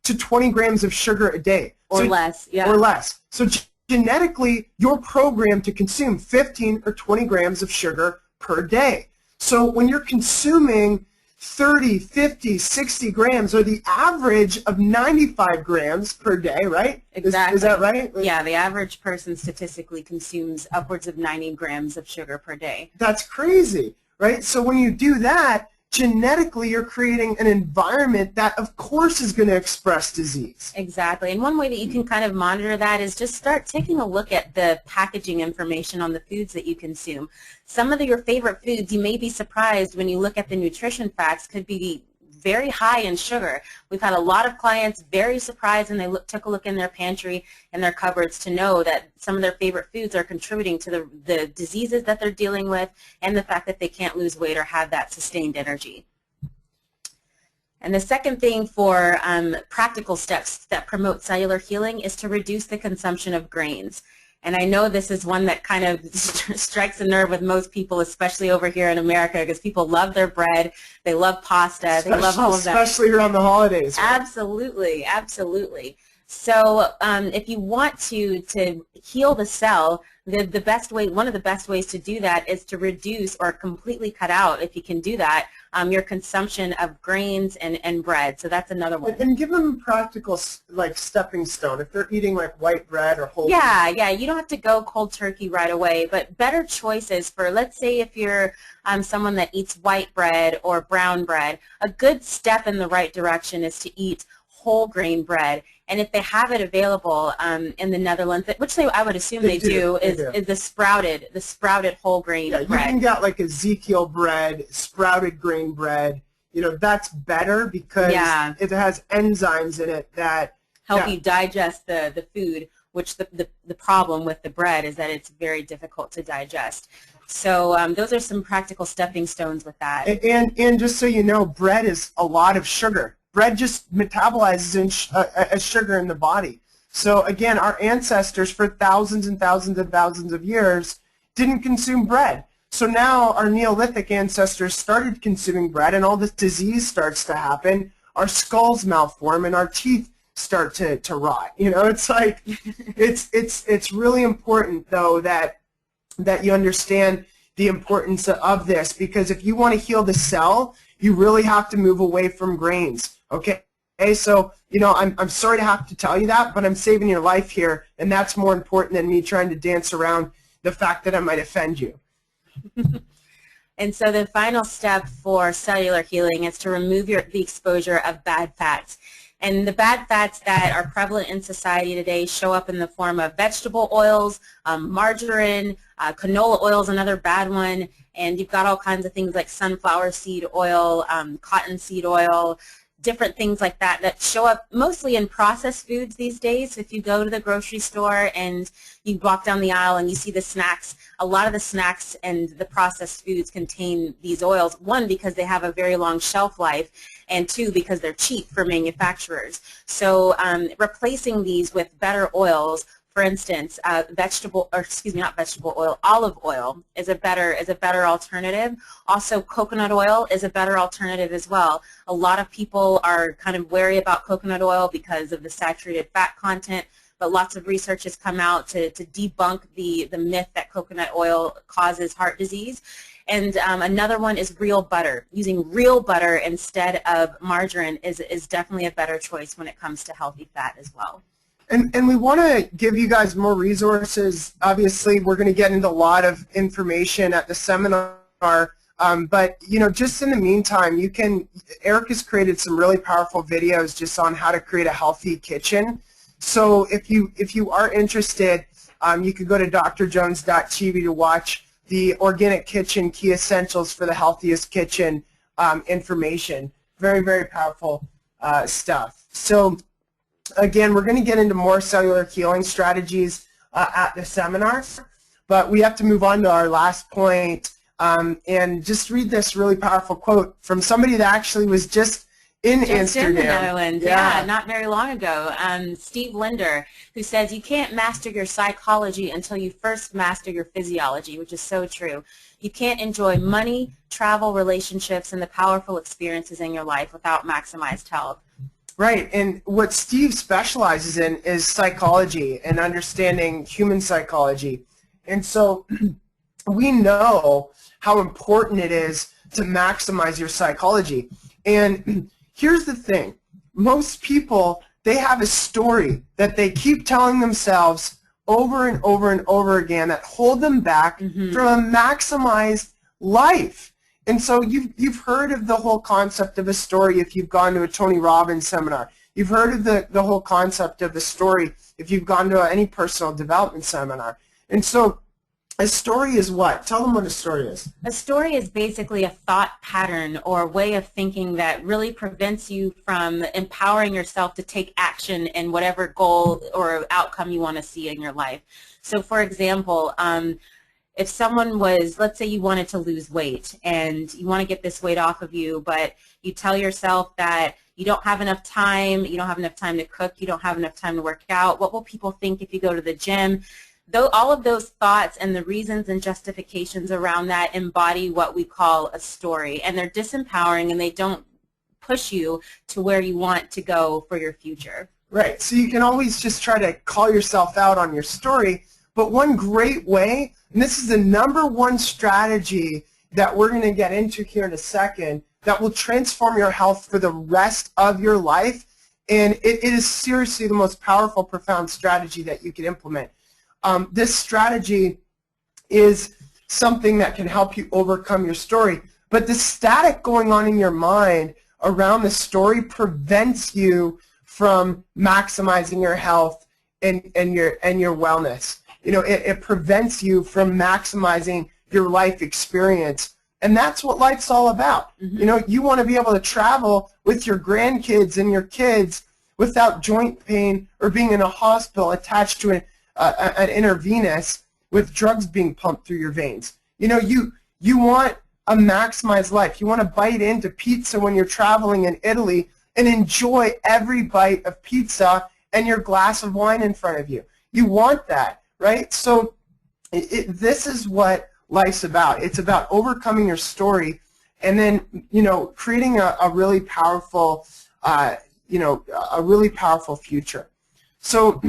[SPEAKER 2] to 20 grams of sugar a day.
[SPEAKER 3] Or less, yeah.
[SPEAKER 2] Or less. So genetically, you're programmed to consume 15 or 20 grams of sugar per day. So when you're consuming 30, 50, 60 grams, or the average of 95 grams per day, right?
[SPEAKER 3] Exactly.
[SPEAKER 2] Is that right?
[SPEAKER 3] Yeah, the average person statistically consumes upwards of 90 grams of sugar per day.
[SPEAKER 2] That's crazy, right? So when you do that, genetically you're creating an environment that of course is going to express disease.
[SPEAKER 3] Exactly. And one way that you can kind of monitor that is just start taking a look at the packaging information on the foods that you consume. Some of your favorite foods, you may be surprised when you look at the nutrition facts, could be very high in sugar. We've had a lot of clients very surprised when they took a look in their pantry and their cupboards to know that some of their favorite foods are contributing to the diseases that they're dealing with, and the fact that they can't lose weight or have that sustained energy. And the second thing for practical steps that promote cellular healing is to reduce the consumption of grains. And I know this is one that kind of strikes a nerve with most people, especially over here in America, because people love their bread, they love pasta, they love all of that.
[SPEAKER 2] Especially around the holidays. Right?
[SPEAKER 3] Absolutely, absolutely. So if you want to heal the cell, the best way, one of the best ways to do that is to reduce or completely cut out, if you can do that, your consumption of grains and bread. So that's another one.
[SPEAKER 2] And give them practical, like, stepping stone. If they're eating like white bread or whole
[SPEAKER 3] Yeah, you don't have to go cold turkey right away, but better choices for, let's say if you're someone that eats white bread or brown bread, a good step in the right direction is to eat whole grain bread. And if they have it available in the Netherlands, which I would assume they do, is the sprouted whole grain bread.
[SPEAKER 2] You can get like Ezekiel bread, sprouted grain bread. That's better because it has enzymes in it that
[SPEAKER 3] help you digest the food, which the problem with the bread is that it's very difficult to digest. So those are some practical stepping stones with that.
[SPEAKER 2] And just so you know, bread is a lot of sugar. Bread just metabolizes as sugar in the body. So again, our ancestors for thousands and thousands and thousands of years didn't consume bread. So now our Neolithic ancestors started consuming bread, and all this disease starts to happen. Our skulls malform and our teeth start to rot. It's like it's really important though that you understand the importance of this, because if you want to heal the cell, you really have to move away from grains. Okay, so, I'm sorry to have to tell you that, but I'm saving your life here, and that's more important than me trying to dance around the fact that I might offend you.
[SPEAKER 3] And so the final step for cellular healing is to remove the exposure of bad fats. And the bad fats that are prevalent in society today show up in the form of vegetable oils, margarine, canola oil is another bad one, and you've got all kinds of things like sunflower seed oil, cottonseed oil, different things like that that show up mostly in processed foods these days. So if you go to the grocery store and you walk down the aisle and you see the snacks, a lot of the snacks and the processed foods contain these oils, one, because they have a very long shelf life, and two, because they're cheap for manufacturers. So replacing these with better oils, for instance, olive oil is a better alternative. Also, coconut oil is a better alternative as well. A lot of people are kind of wary about coconut oil because of the saturated fat content, but lots of research has come out to debunk the myth that coconut oil causes heart disease. And another one is real butter. Using real butter instead of margarine is definitely a better choice when it comes to healthy fat as well.
[SPEAKER 2] And we want to give you guys more resources. Obviously, we're going to get into a lot of information at the seminar, but just in the meantime, Eric has created some really powerful videos just on how to create a healthy kitchen. So if you are interested, you could go to drjones.tv to watch the Organic Kitchen Key Essentials for the Healthiest Kitchen information. Very, very powerful stuff. So again, we're going to get into more cellular healing strategies at the seminar, but we have to move on to our last point and just read this really powerful quote from somebody that actually was just in Amsterdam.
[SPEAKER 3] In the Netherlands, yeah, not very long ago. Steve Linder, who says, "You can't master your psychology until you first master your physiology," which is so true. You can't enjoy money, travel, relationships, and the powerful experiences in your life without maximized health.
[SPEAKER 2] Right, and what Steve specializes in is psychology and understanding human psychology. And so we know how important it is to maximize your psychology. And here's the thing. Most people, they have a story that they keep telling themselves over and over and over again that hold them back from a maximized life. And so you've heard of the whole concept of a story if you've gone to a Tony Robbins seminar. You've heard of the whole concept of a story if you've gone to any personal development seminar. And so a story is what? Tell them what a story is.
[SPEAKER 3] A story is basically a thought pattern or a way of thinking that really prevents you from empowering yourself to take action in whatever goal or outcome you want to see in your life. So for example, if someone was, let's say you wanted to lose weight and you want to get this weight off of you, but you tell yourself that you don't have enough time, you don't have enough time to cook, you don't have enough time to work out, what will people think if you go to the gym? Though all of those thoughts and the reasons and justifications around that embody what we call a story, and they're disempowering and they don't push you to where you want to go for your future.
[SPEAKER 2] Right, so you can always just try to call yourself out on your story, but one great way, and this is the #1 strategy that we're going to get into here in a second, that will transform your health for the rest of your life, and it is seriously the most powerful, profound strategy that you can implement. This strategy is something that can help you overcome your story, but the static going on in your mind around the story prevents you from maximizing your health and your wellness. It prevents you from maximizing your life experience, and that's what life's all about. You want to be able to travel with your grandkids and your kids without joint pain or being in a hospital attached to an intravenous with drugs being pumped through your veins. You want a maximized life. You want to bite into pizza when you're traveling in Italy and enjoy every bite of pizza and your glass of wine in front of you. You want that, right? So this is what life's about. It's about overcoming your story and then, creating a really powerful, a really powerful future. So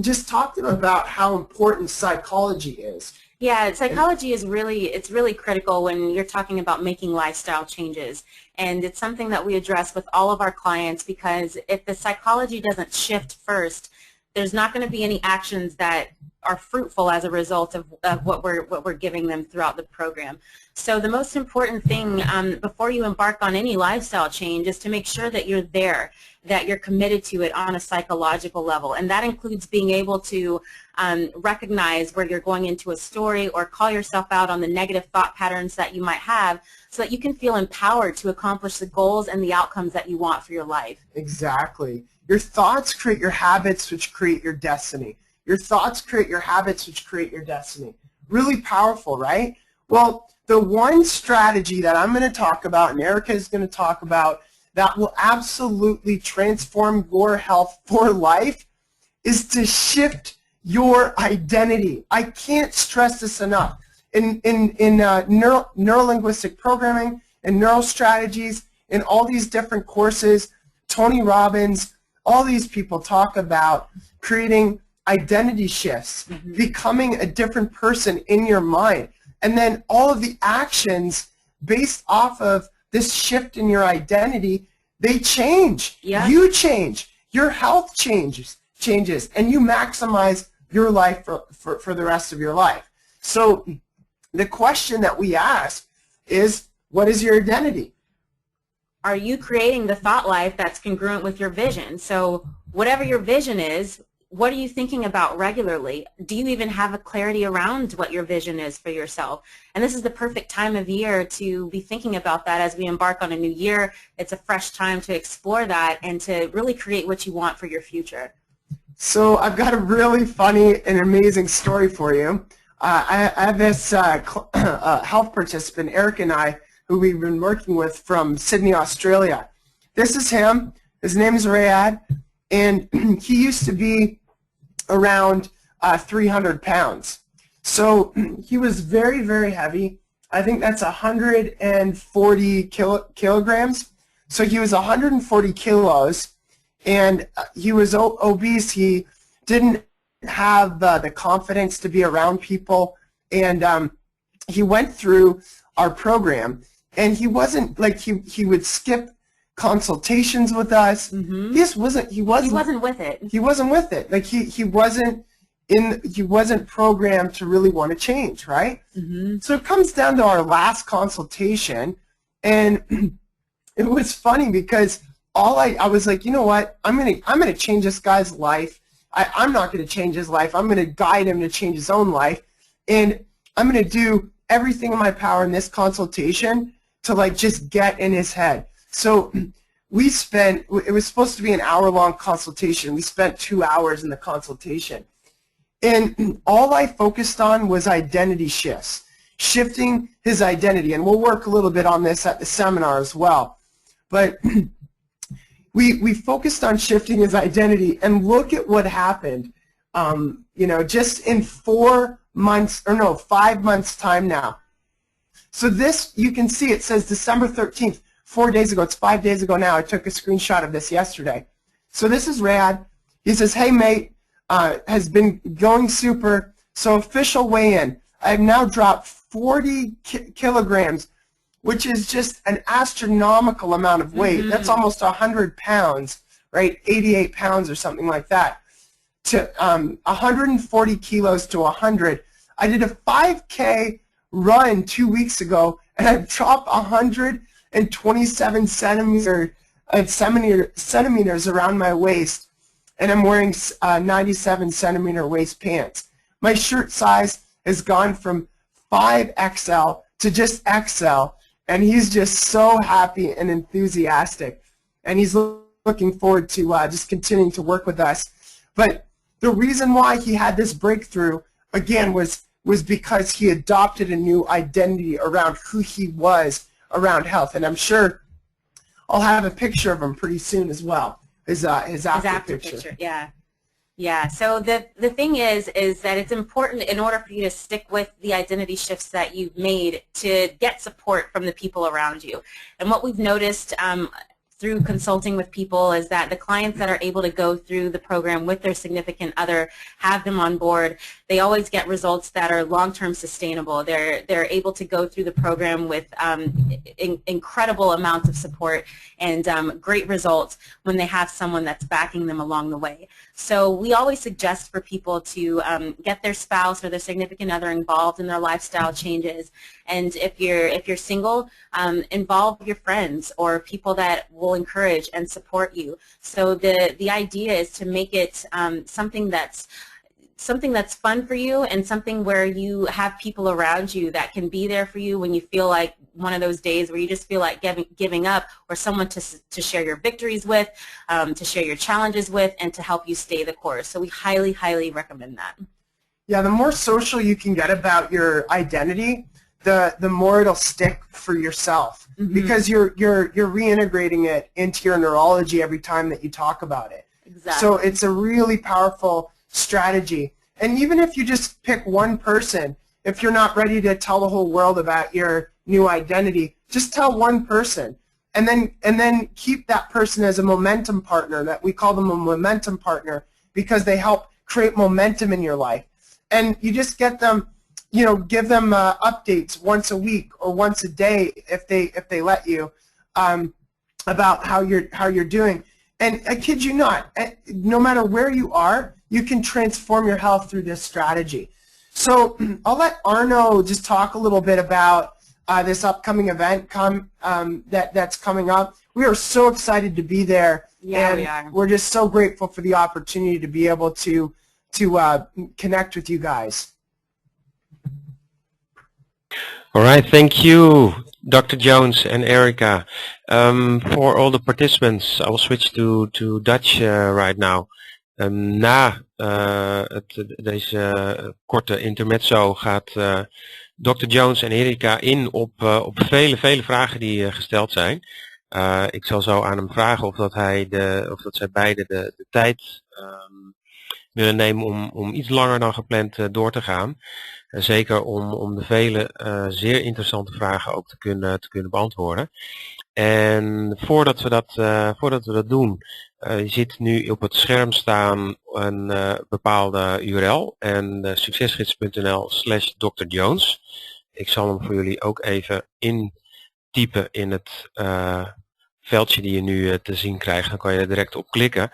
[SPEAKER 2] just talk to them about how important psychology is.
[SPEAKER 3] Yeah, psychology is really critical when you're talking about making lifestyle changes. And it's something that we address with all of our clients, because if the psychology doesn't shift first, there's not going to be any actions that are fruitful as a result of what we're giving them throughout the program. So the most important thing before you embark on any lifestyle change is to make sure that you're there, that you're committed to it on a psychological level. And that includes being able to recognize where you're going into a story or call yourself out on the negative thought patterns that you might have so that you can feel empowered to accomplish the goals and the outcomes that you want for your life.
[SPEAKER 2] Exactly. Your thoughts create your habits, which create your destiny. Your thoughts create your habits, which create your destiny. Really powerful, right? Well, the one strategy that I'm going to talk about and Erica is going to talk about that will absolutely transform your health for life is to shift your identity. I can't stress this enough. In neuro-linguistic programming and neural strategies, in all these different courses, Tony Robbins, all these people talk about creating identity shifts, becoming a different person in your mind. And then all of the actions based off of this shift in your identity, they change.
[SPEAKER 3] Yeah.
[SPEAKER 2] You change. Your health changes, and you maximize your life for the rest of your life. So the question that we ask is, what is your identity?
[SPEAKER 3] Are you creating the thought life that's congruent with your vision? So whatever your vision is, what are you thinking about regularly? Do you even have a clarity around what your vision is for yourself? And this is the perfect time of year to be thinking about that as we embark on a new year. It's a fresh time to explore that and to really create what you want for your future.
[SPEAKER 2] So I've got a really funny and amazing story for you. I have this health participant, Eric and I, who we've been working with from Sydney, Australia. This is him. His name is Rayad, and he used to be around 300 pounds. So he was very, very heavy. I think that's 140 kilograms. So he was 140 kilos, and he was obese. He didn't have the confidence to be around people, and he went through our program, and he wasn't like he would skip consultations with us. He wasn't
[SPEAKER 3] with it.
[SPEAKER 2] He wasn't with it. Like he wasn't programmed to really want to change, right? So it comes down to our last consultation, and it was funny because I was like, you know what? I'm gonna change this guy's life. I'm not going to change his life. I'm going to guide him to change his own life, and I'm going to do everything in my power in this consultation to like just get in his head. So it was supposed to be an hour-long consultation. We spent 2 hours in the consultation, and all I focused on was identity shifts, shifting his identity, and we'll work a little bit on this at the seminar as well. But we focused on shifting his identity, and look at what happened. Just in 5 months time now. So this, you can see it says December 13th, 4 days ago. It's 5 days ago now. I took a screenshot of this yesterday. So this is Rad. He says, hey mate, has been going super. So official weigh-in. I've now dropped 40 kilograms, which is just an astronomical amount of weight. That's almost 100 pounds, right? 88 pounds or something like that. To 140 kilos to 100. I did a 5K run 2 weeks ago, and I've dropped 127 centimeters around my waist, and I'm wearing 97 centimeter waist pants. My shirt size has gone from 5XL to just XL, and he's just so happy and enthusiastic, and he's looking forward to just continuing to work with us. But the reason why he had this breakthrough, again, was because he adopted a new identity around who he was around health. And I'm sure I'll have a picture of him pretty soon as well, his after picture.
[SPEAKER 3] Yeah. So the thing is that it's important in order for you to stick with the identity shifts that you've made to get support from the people around you. And what we've noticed through consulting with people is that the clients that are able to go through the program with their significant other, have them on board, they always get results that are long-term sustainable. They're able to go through the program with incredible amounts of support and great results when they have someone that's backing them along the way. So we always suggest for people to get their spouse or their significant other involved in their lifestyle changes. And if you're single, involve your friends or people that will encourage and support you. So the idea is to make it something that's fun for you and something where you have people around you that can be there for you when you feel like one of those days where you just feel like giving up, or someone to share your victories with, to share your challenges with, and to help you stay the course. So we highly, highly recommend that.
[SPEAKER 2] Yeah, the more social you can get about your identity, the more it'll stick for yourself, because you're reintegrating it into your neurology every time that you talk about it.
[SPEAKER 3] Exactly.
[SPEAKER 2] So it's a really powerful strategy. And even if you just pick one person, if you're not ready to tell the whole world about your new identity, just tell one person, and then keep that person as a momentum partner. That we call them a momentum partner because they help create momentum in your life. And you just get them, give them updates once a week or once a day if they let you, about how you're doing. And I kid you not, no matter where you are, you can transform your health through this strategy. So I'll let Arno just talk a little bit about this upcoming event that's coming up. We are so excited to be there.
[SPEAKER 3] Yeah,
[SPEAKER 2] and
[SPEAKER 3] we are.
[SPEAKER 2] We're just so grateful for the opportunity to be able to connect with you guys.
[SPEAKER 1] All right, thank you, Dr. Jones and Erica. For all the participants, I will switch to Dutch right now. Na deze korte intermezzo gaat Dr. Jones en Erica in op vele vragen die gesteld zijn. Ik zal zo aan hem vragen of dat zij beide de tijd willen nemen om iets langer dan gepland door te gaan. Zeker om de vele zeer interessante vragen ook te kunnen beantwoorden. En voordat we dat doen, je ziet nu op het scherm staan een bepaalde URL en succesgids.nl/Dr. Jones. Ik zal hem voor jullie ook even intypen in het veldje die je nu te zien krijgt. Dan kan je er direct op klikken.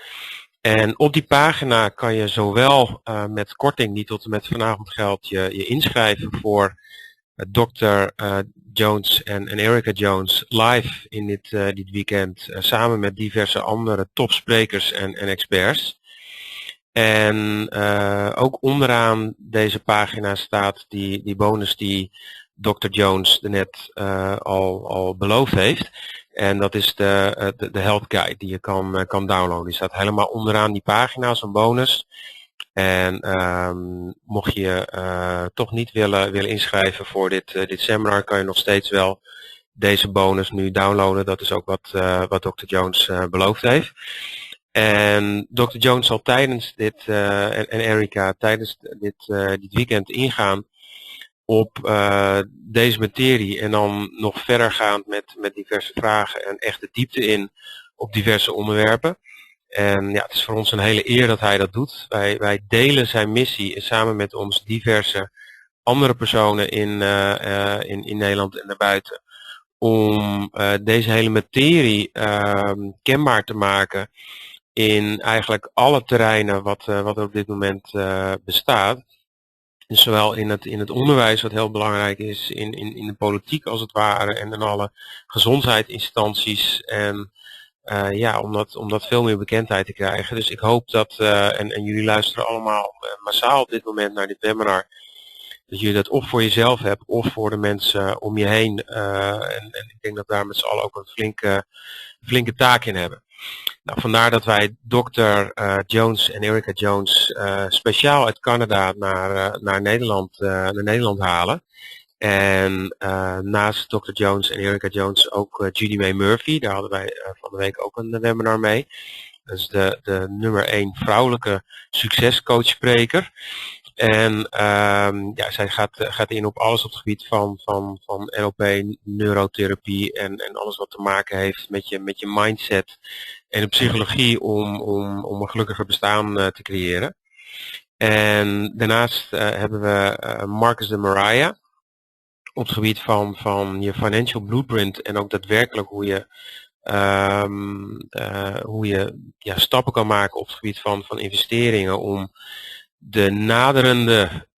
[SPEAKER 1] En op die pagina kan je zowel met korting die tot en met vanavond geldt je inschrijven voor Dr. Jones en Erica Jones live in dit weekend samen met diverse andere topsprekers en experts. En ook onderaan deze pagina staat die bonus die Dr. Jones net al beloofd heeft. En dat is de Health Guide die je kan downloaden. Die staat helemaal onderaan die pagina als een bonus. En mocht je toch niet willen inschrijven voor dit seminar, kan je nog steeds wel deze bonus nu downloaden. Dat is ook wat Dr. Jones beloofd heeft. En Dr. Jones zal tijdens dit, en Erica, tijdens dit weekend ingaan op deze materie en dan nog verder gaan met diverse vragen en echt de diepte in op diverse onderwerpen. En ja, het is voor ons een hele eer dat hij dat doet. Wij delen zijn missie samen met ons diverse andere personen in Nederland en daarbuiten om deze hele materie kenbaar te maken in eigenlijk alle terreinen wat er op dit moment bestaat. Dus zowel in het onderwijs, wat heel belangrijk is, in de politiek als het ware en in alle gezondheidsinstanties en om dat veel meer bekendheid te krijgen. Dus ik hoop dat, en jullie luisteren allemaal massaal op dit moment naar dit webinar, dat jullie dat of voor jezelf hebt of voor de mensen om je heen. En ik denk dat daar met z'n allen ook een flinke taak in hebben. Nou, vandaar dat wij Dr. Jones en Erica Jones speciaal uit Canada naar Nederland halen. En naast Dr. Jones en Erica Jones ook Judy May Murphy. Daar hadden wij van de week ook een webinar mee. Dat is de nummer 1 vrouwelijke succescoachspreker. En ja, zij gaat in op alles op het gebied van NLP, neurotherapie en alles wat te maken heeft met je mindset en de psychologie om een gelukkiger bestaan te creëren. En daarnaast hebben we Marcus de Mariah op het gebied van je financial blueprint en ook daadwerkelijk hoe je ja, stappen kan maken op het gebied van investeringen om de naderende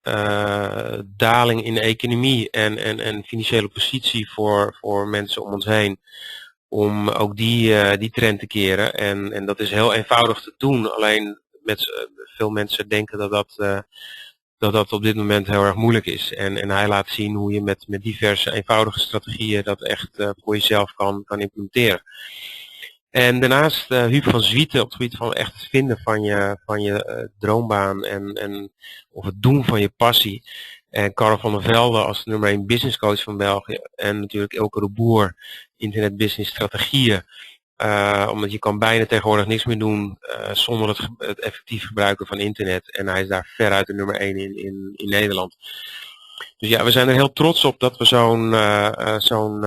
[SPEAKER 1] daling in de economie en financiële positie voor mensen om ons heen, om ook die trend te keren. En dat is heel eenvoudig te doen, alleen veel mensen denken dat op dit moment heel erg moeilijk is. En hij laat zien hoe je met diverse eenvoudige strategieën dat echt voor jezelf kan implementeren. En daarnaast Huub van Zwieten op het gebied van echt het vinden van je droombaan of het doen van je passie. En Karel van der Velde als de nummer 1 business coach van België. En natuurlijk Elke de Boer, internet business strategieën. Omdat je kan bijna tegenwoordig niks meer doen zonder het effectief gebruiken van internet. En hij is daar veruit de nummer 1 in Nederland. Dus ja, we zijn er heel trots op dat we zo'n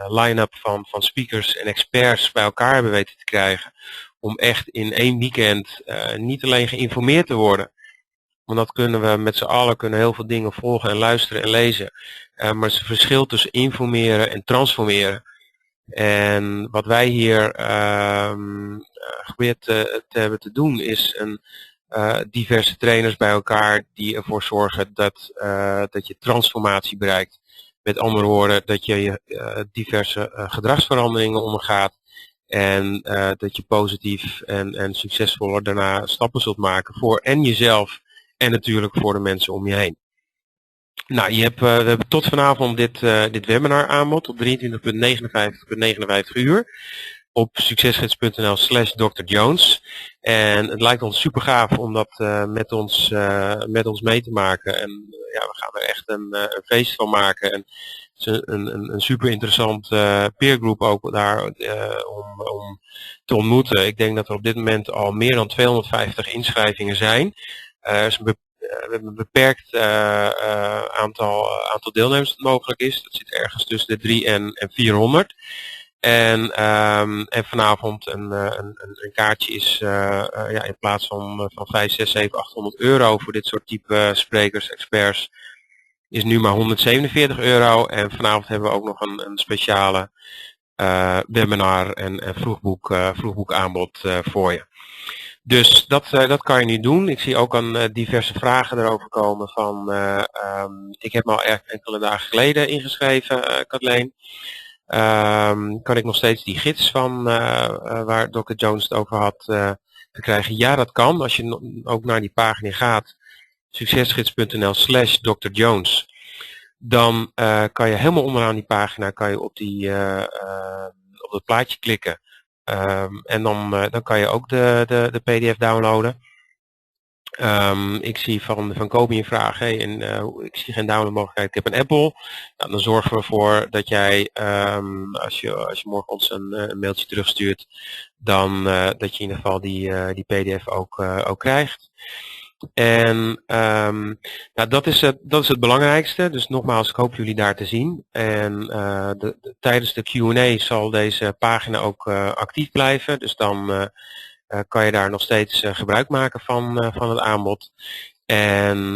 [SPEAKER 1] line-up van speakers en experts bij elkaar hebben weten te krijgen. Om echt in 1 weekend niet alleen geïnformeerd te worden. Want dat kunnen we met z'n allen heel veel dingen volgen en luisteren en lezen. Maar het is het verschil tussen informeren en transformeren. En wat wij hier geprobeerd te hebben te doen is diverse trainers bij elkaar die ervoor zorgen dat je transformatie bereikt. Met andere woorden, dat je diverse gedragsveranderingen ondergaat en dat je positief en succesvoller daarna stappen zult maken voor en jezelf en natuurlijk voor de mensen om je heen. Nou, we hebben tot vanavond dit webinar aanbod op 23.59 uur op succesgids.nl/Dr. Jones. En het lijkt ons super gaaf om dat met ons mee te maken. En ja, we gaan er echt een feest van maken. En het is een super interessant peergroep ook daar om te ontmoeten. Ik denk dat er op dit moment al meer dan 250 inschrijvingen zijn. Er is we hebben een beperkt aantal deelnemers dat mogelijk is. Dat zit ergens tussen de 300 en 400. En vanavond een kaartje is ja, in plaats van 5, 6, 7, 800 euro voor dit soort type sprekers, experts, is nu maar 147 euro. En vanavond hebben we ook nog een speciale webinar en vroegboek aanbod voor je. Dus dat kan je nu doen. Ik zie ook diverse vragen erover komen van, ik heb me al enkele dagen geleden ingeschreven, Kathleen. Kan ik nog steeds die gids van waar Dr. Jones het over had te krijgen? Ja, dat kan. Als je ook naar die pagina gaat, succesgids.nl/Dr. Jones, dan kan je helemaal onderaan die pagina op het plaatje klikken. En dan kan je ook de PDF downloaden. Ik zie van Kobi een vraag, ik zie geen downloadmogelijkheid, ik heb een Apple. Nou, dan zorgen we ervoor dat jij, als je morgen ons een mailtje terugstuurt, dan dat je in ieder geval die PDF ook krijgt. En nou, dat is het belangrijkste. Dus nogmaals, ik hoop jullie daar te zien. En tijdens de Q&A zal deze pagina ook actief blijven. Dus dan kan je daar nog steeds gebruik maken van het aanbod. En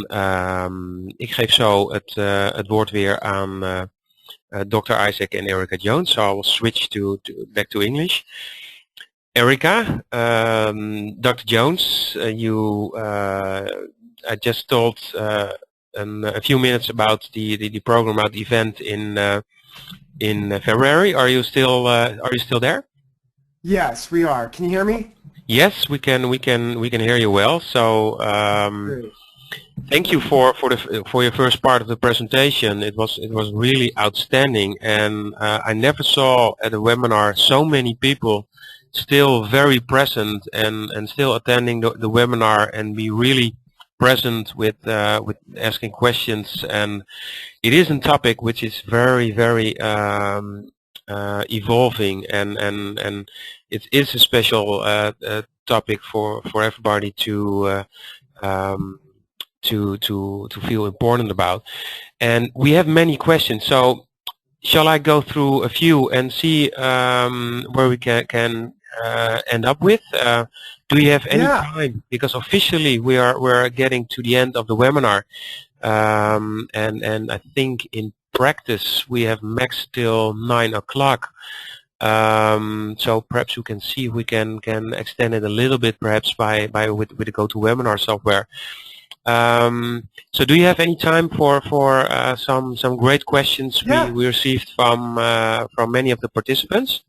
[SPEAKER 1] ik geef zo het woord weer aan Dr. Isaac en Erica Jones. So I will switch back to English. Erica, Dr. Jones, I just told a few minutes about the program, about the event in February. Are you still there?
[SPEAKER 2] Yes, we are. Can you hear me?
[SPEAKER 1] Yes, we can hear you well. So thank you for your first part of the presentation. It was really outstanding, and I never saw at a webinar so many people still very present and still attending the webinar and be really present with asking questions. And it is a topic which is very evolving, and it is a special topic for everybody to to feel important about. And we have many questions, so shall I go through a few and see where we can end up with? Do you have any
[SPEAKER 2] Yeah.
[SPEAKER 1] time? Because officially we're getting to the end of the webinar, and I think in practice we have max till 9 o'clock. So perhaps you can see if we can extend it a little bit, perhaps with the GoToWebinar software. So do you have any time for some great questions we received from many of the participants?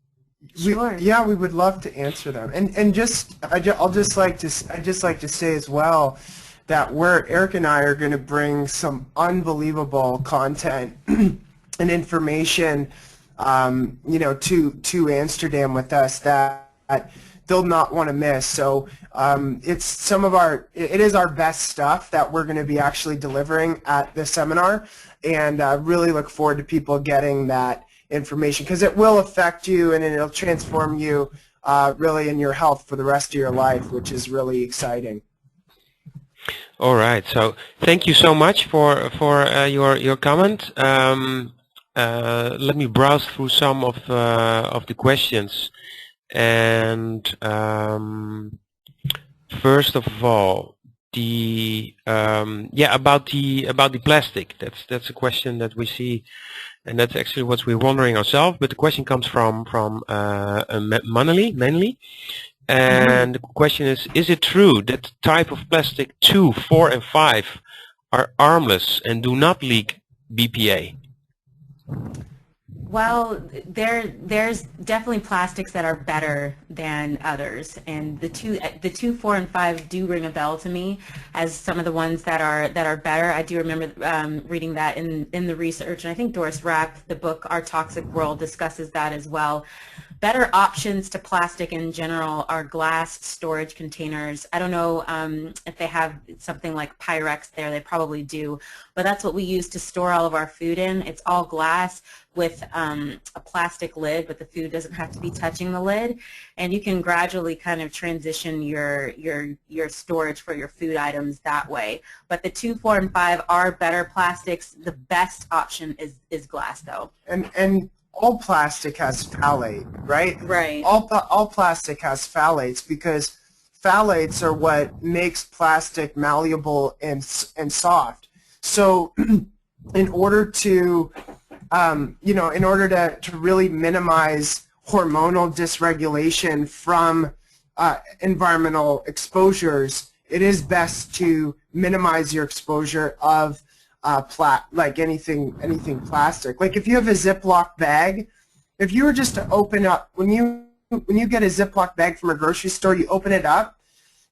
[SPEAKER 3] Sure.
[SPEAKER 2] Yeah, we would love to answer them. And I'd just like to say as well that Eric and I are going to bring some unbelievable content and information, to Amsterdam with us that they'll not want to miss. So it is our best stuff that we're going to be actually delivering at the seminar, and really look forward to people getting that information, because it will affect you and it'll transform you really in your health for the rest of your life, which is really exciting.
[SPEAKER 1] All right. So thank you so much for your comment. Let me browse through some of the questions. And first of all, about the plastic. That's a question that we see, and that's actually what we're wondering ourselves. But the question comes from Manali mainly, and the question is it true that type of plastic 2, 4, and 5 are harmless and do not leak BPA?
[SPEAKER 3] Well, there's definitely plastics that are better than others, and the 2, 4, and 5 do ring a bell to me as some of the ones that are better. I do remember reading that in the research, and I think Doris Rapp, the book Our Toxic World, discusses that as well. Better options to plastic in general are glass storage containers. I don't know if they have something like Pyrex there. They probably do, but that's what we use to store all of our food in. It's all glass with a plastic lid, but the food doesn't have to be touching the lid, and you can gradually kind of transition your storage for your food items that way. But the 2, 4, and 5 are better plastics. The best option is glass, though.
[SPEAKER 2] And all plastic has phthalate, right?
[SPEAKER 3] Right.
[SPEAKER 2] All plastic has phthalates, because phthalates are what makes plastic malleable and soft. So in order to really minimize hormonal dysregulation from environmental exposures, it is best to minimize your exposure of like anything plastic. Like if you have a Ziploc bag, if you were just to open up, when you get a Ziploc bag from a grocery store, you open it up,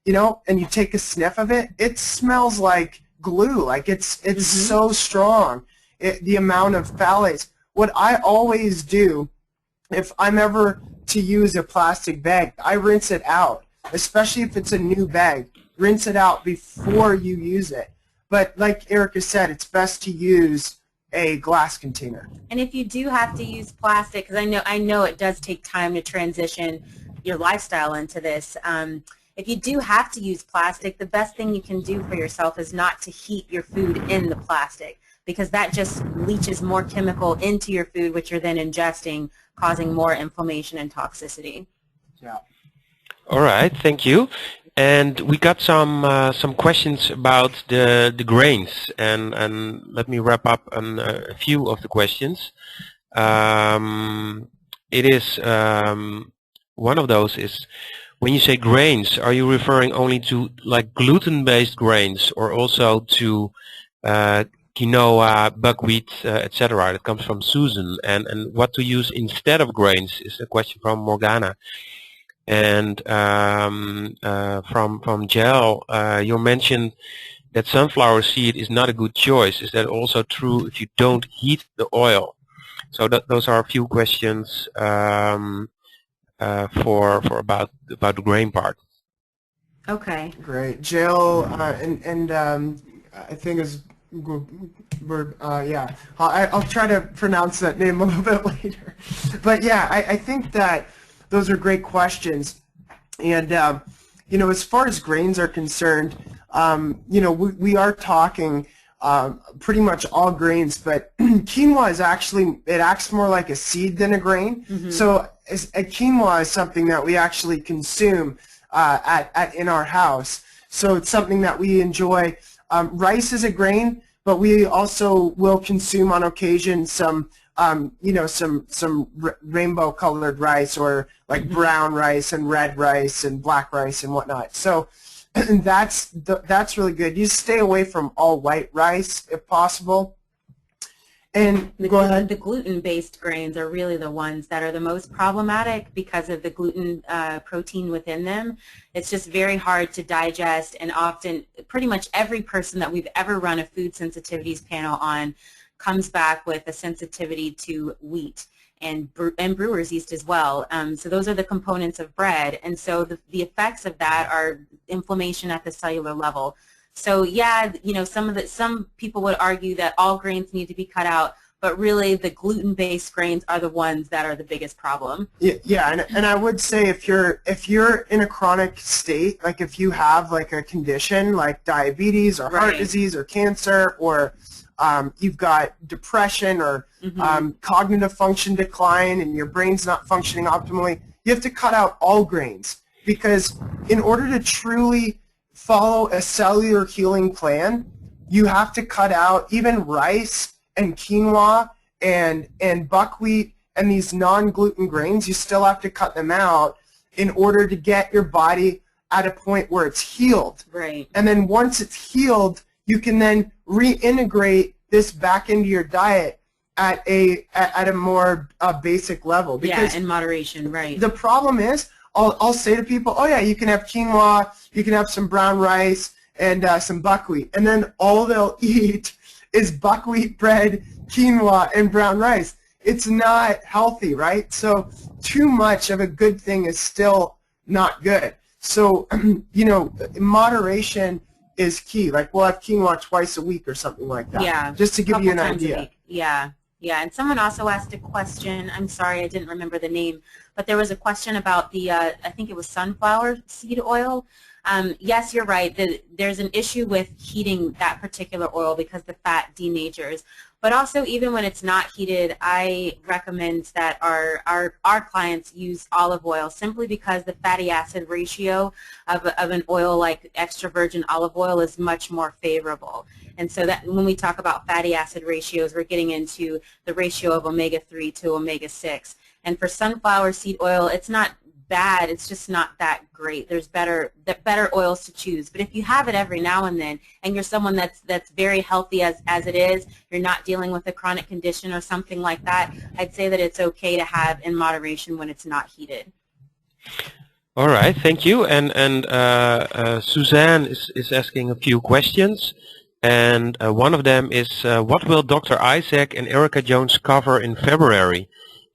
[SPEAKER 2] and you take a sniff of it, it smells like glue. Like it's so strong. The amount of phthalates. What I always do, if I'm ever to use a plastic bag, I rinse it out, especially if it's a new bag. Rinse it out before you use it. But like Erica said, it's best to use a glass container.
[SPEAKER 3] And if you do have to use plastic, because I know it does take time to transition your lifestyle into this, if you do have to use plastic, the best thing you can do for yourself is not to heat your food in the plastic, because that just leaches more chemical into your food, which you're then ingesting, causing more inflammation and toxicity.
[SPEAKER 2] Yeah.
[SPEAKER 1] All right, thank you. And we got some questions about the grains, and let me wrap up on a few of the questions. It is one of those is, when you say grains, are you referring only to like gluten-based grains, or also to quinoa, buckwheat, etc.? That comes from Susan. And what to use instead of grains is a question from Morgana. And from Gel, you mentioned that sunflower seed is not a good choice. Is that also true if you don't heat the oil? So those are a few questions for about the grain part.
[SPEAKER 3] Okay.
[SPEAKER 2] Great. Jill, and I think is yeah. I'll try to pronounce that name a little bit later. But yeah, I think that those are great questions. And as far as grains are concerned, we are talking pretty much all grains, but quinoa is actually, it acts more like a seed than a grain. So a quinoa is something that we actually consume in our house. So it's something that we enjoy. Rice is a grain, but we also will consume on occasion some rainbow-colored rice, or like brown rice and red rice and black rice and whatnot. So that's really good. You stay away from all white rice if possible. And go ahead.
[SPEAKER 3] The gluten-based grains are really the ones that are the most problematic because of the gluten protein within them. It's just very hard to digest, and often pretty much every person that we've ever run a food sensitivities panel on comes back with a sensitivity to wheat and brewer's yeast as well. So those are the components of bread, and so the effects of that are inflammation at the cellular level. So yeah, some people would argue that all grains need to be cut out, but really the gluten-based grains are the ones that are the biggest problem.
[SPEAKER 2] Yeah, and I would say if you're in a chronic state, like if you have like a condition like diabetes or heart disease or cancer, or you've got depression or cognitive function decline and your brain's not functioning optimally, you have to cut out all grains, because in order to truly follow a cellular healing plan, you have to cut out even rice and quinoa and buckwheat and these non-gluten grains. You still have to cut them out in order to get your body at a point where it's healed.
[SPEAKER 3] Right.
[SPEAKER 2] And then once it's healed, you can then reintegrate this back into your diet at a more basic level.
[SPEAKER 3] Because in moderation, right.
[SPEAKER 2] The problem is, I'll say to people, oh yeah, you can have quinoa, you can have some brown rice and some buckwheat, and then all they'll eat is buckwheat bread, quinoa, and brown rice. It's not healthy, right? So too much of a good thing is still not good. So, moderation is key. Like we'll have quinoa twice a week or something like that.
[SPEAKER 3] Yeah.
[SPEAKER 2] Just to give you an idea.
[SPEAKER 3] Yeah. Yeah, and someone also asked a question. I'm sorry, I didn't remember the name, but there was a question about the, I think it was sunflower seed oil. Yes, you're right. There's an issue with heating that particular oil because the fat denatures. But also, even when it's not heated, I recommend that our clients use olive oil, simply because the fatty acid ratio of an oil like extra virgin olive oil is much more favorable. And so that when we talk about fatty acid ratios, we're getting into the ratio of omega-3 to omega-6. And for sunflower seed oil, it's not bad, it's just not that great. There's better oils to choose. But if you have it every now and then, and you're someone that's very healthy as it is, you're not dealing with a chronic condition or something like that, I'd say that it's okay to have in moderation when it's not heated.
[SPEAKER 1] All right, thank you. And Suzanne is asking a few questions. And one of them is, what will Dr. Isaac and Erica Jones cover in February?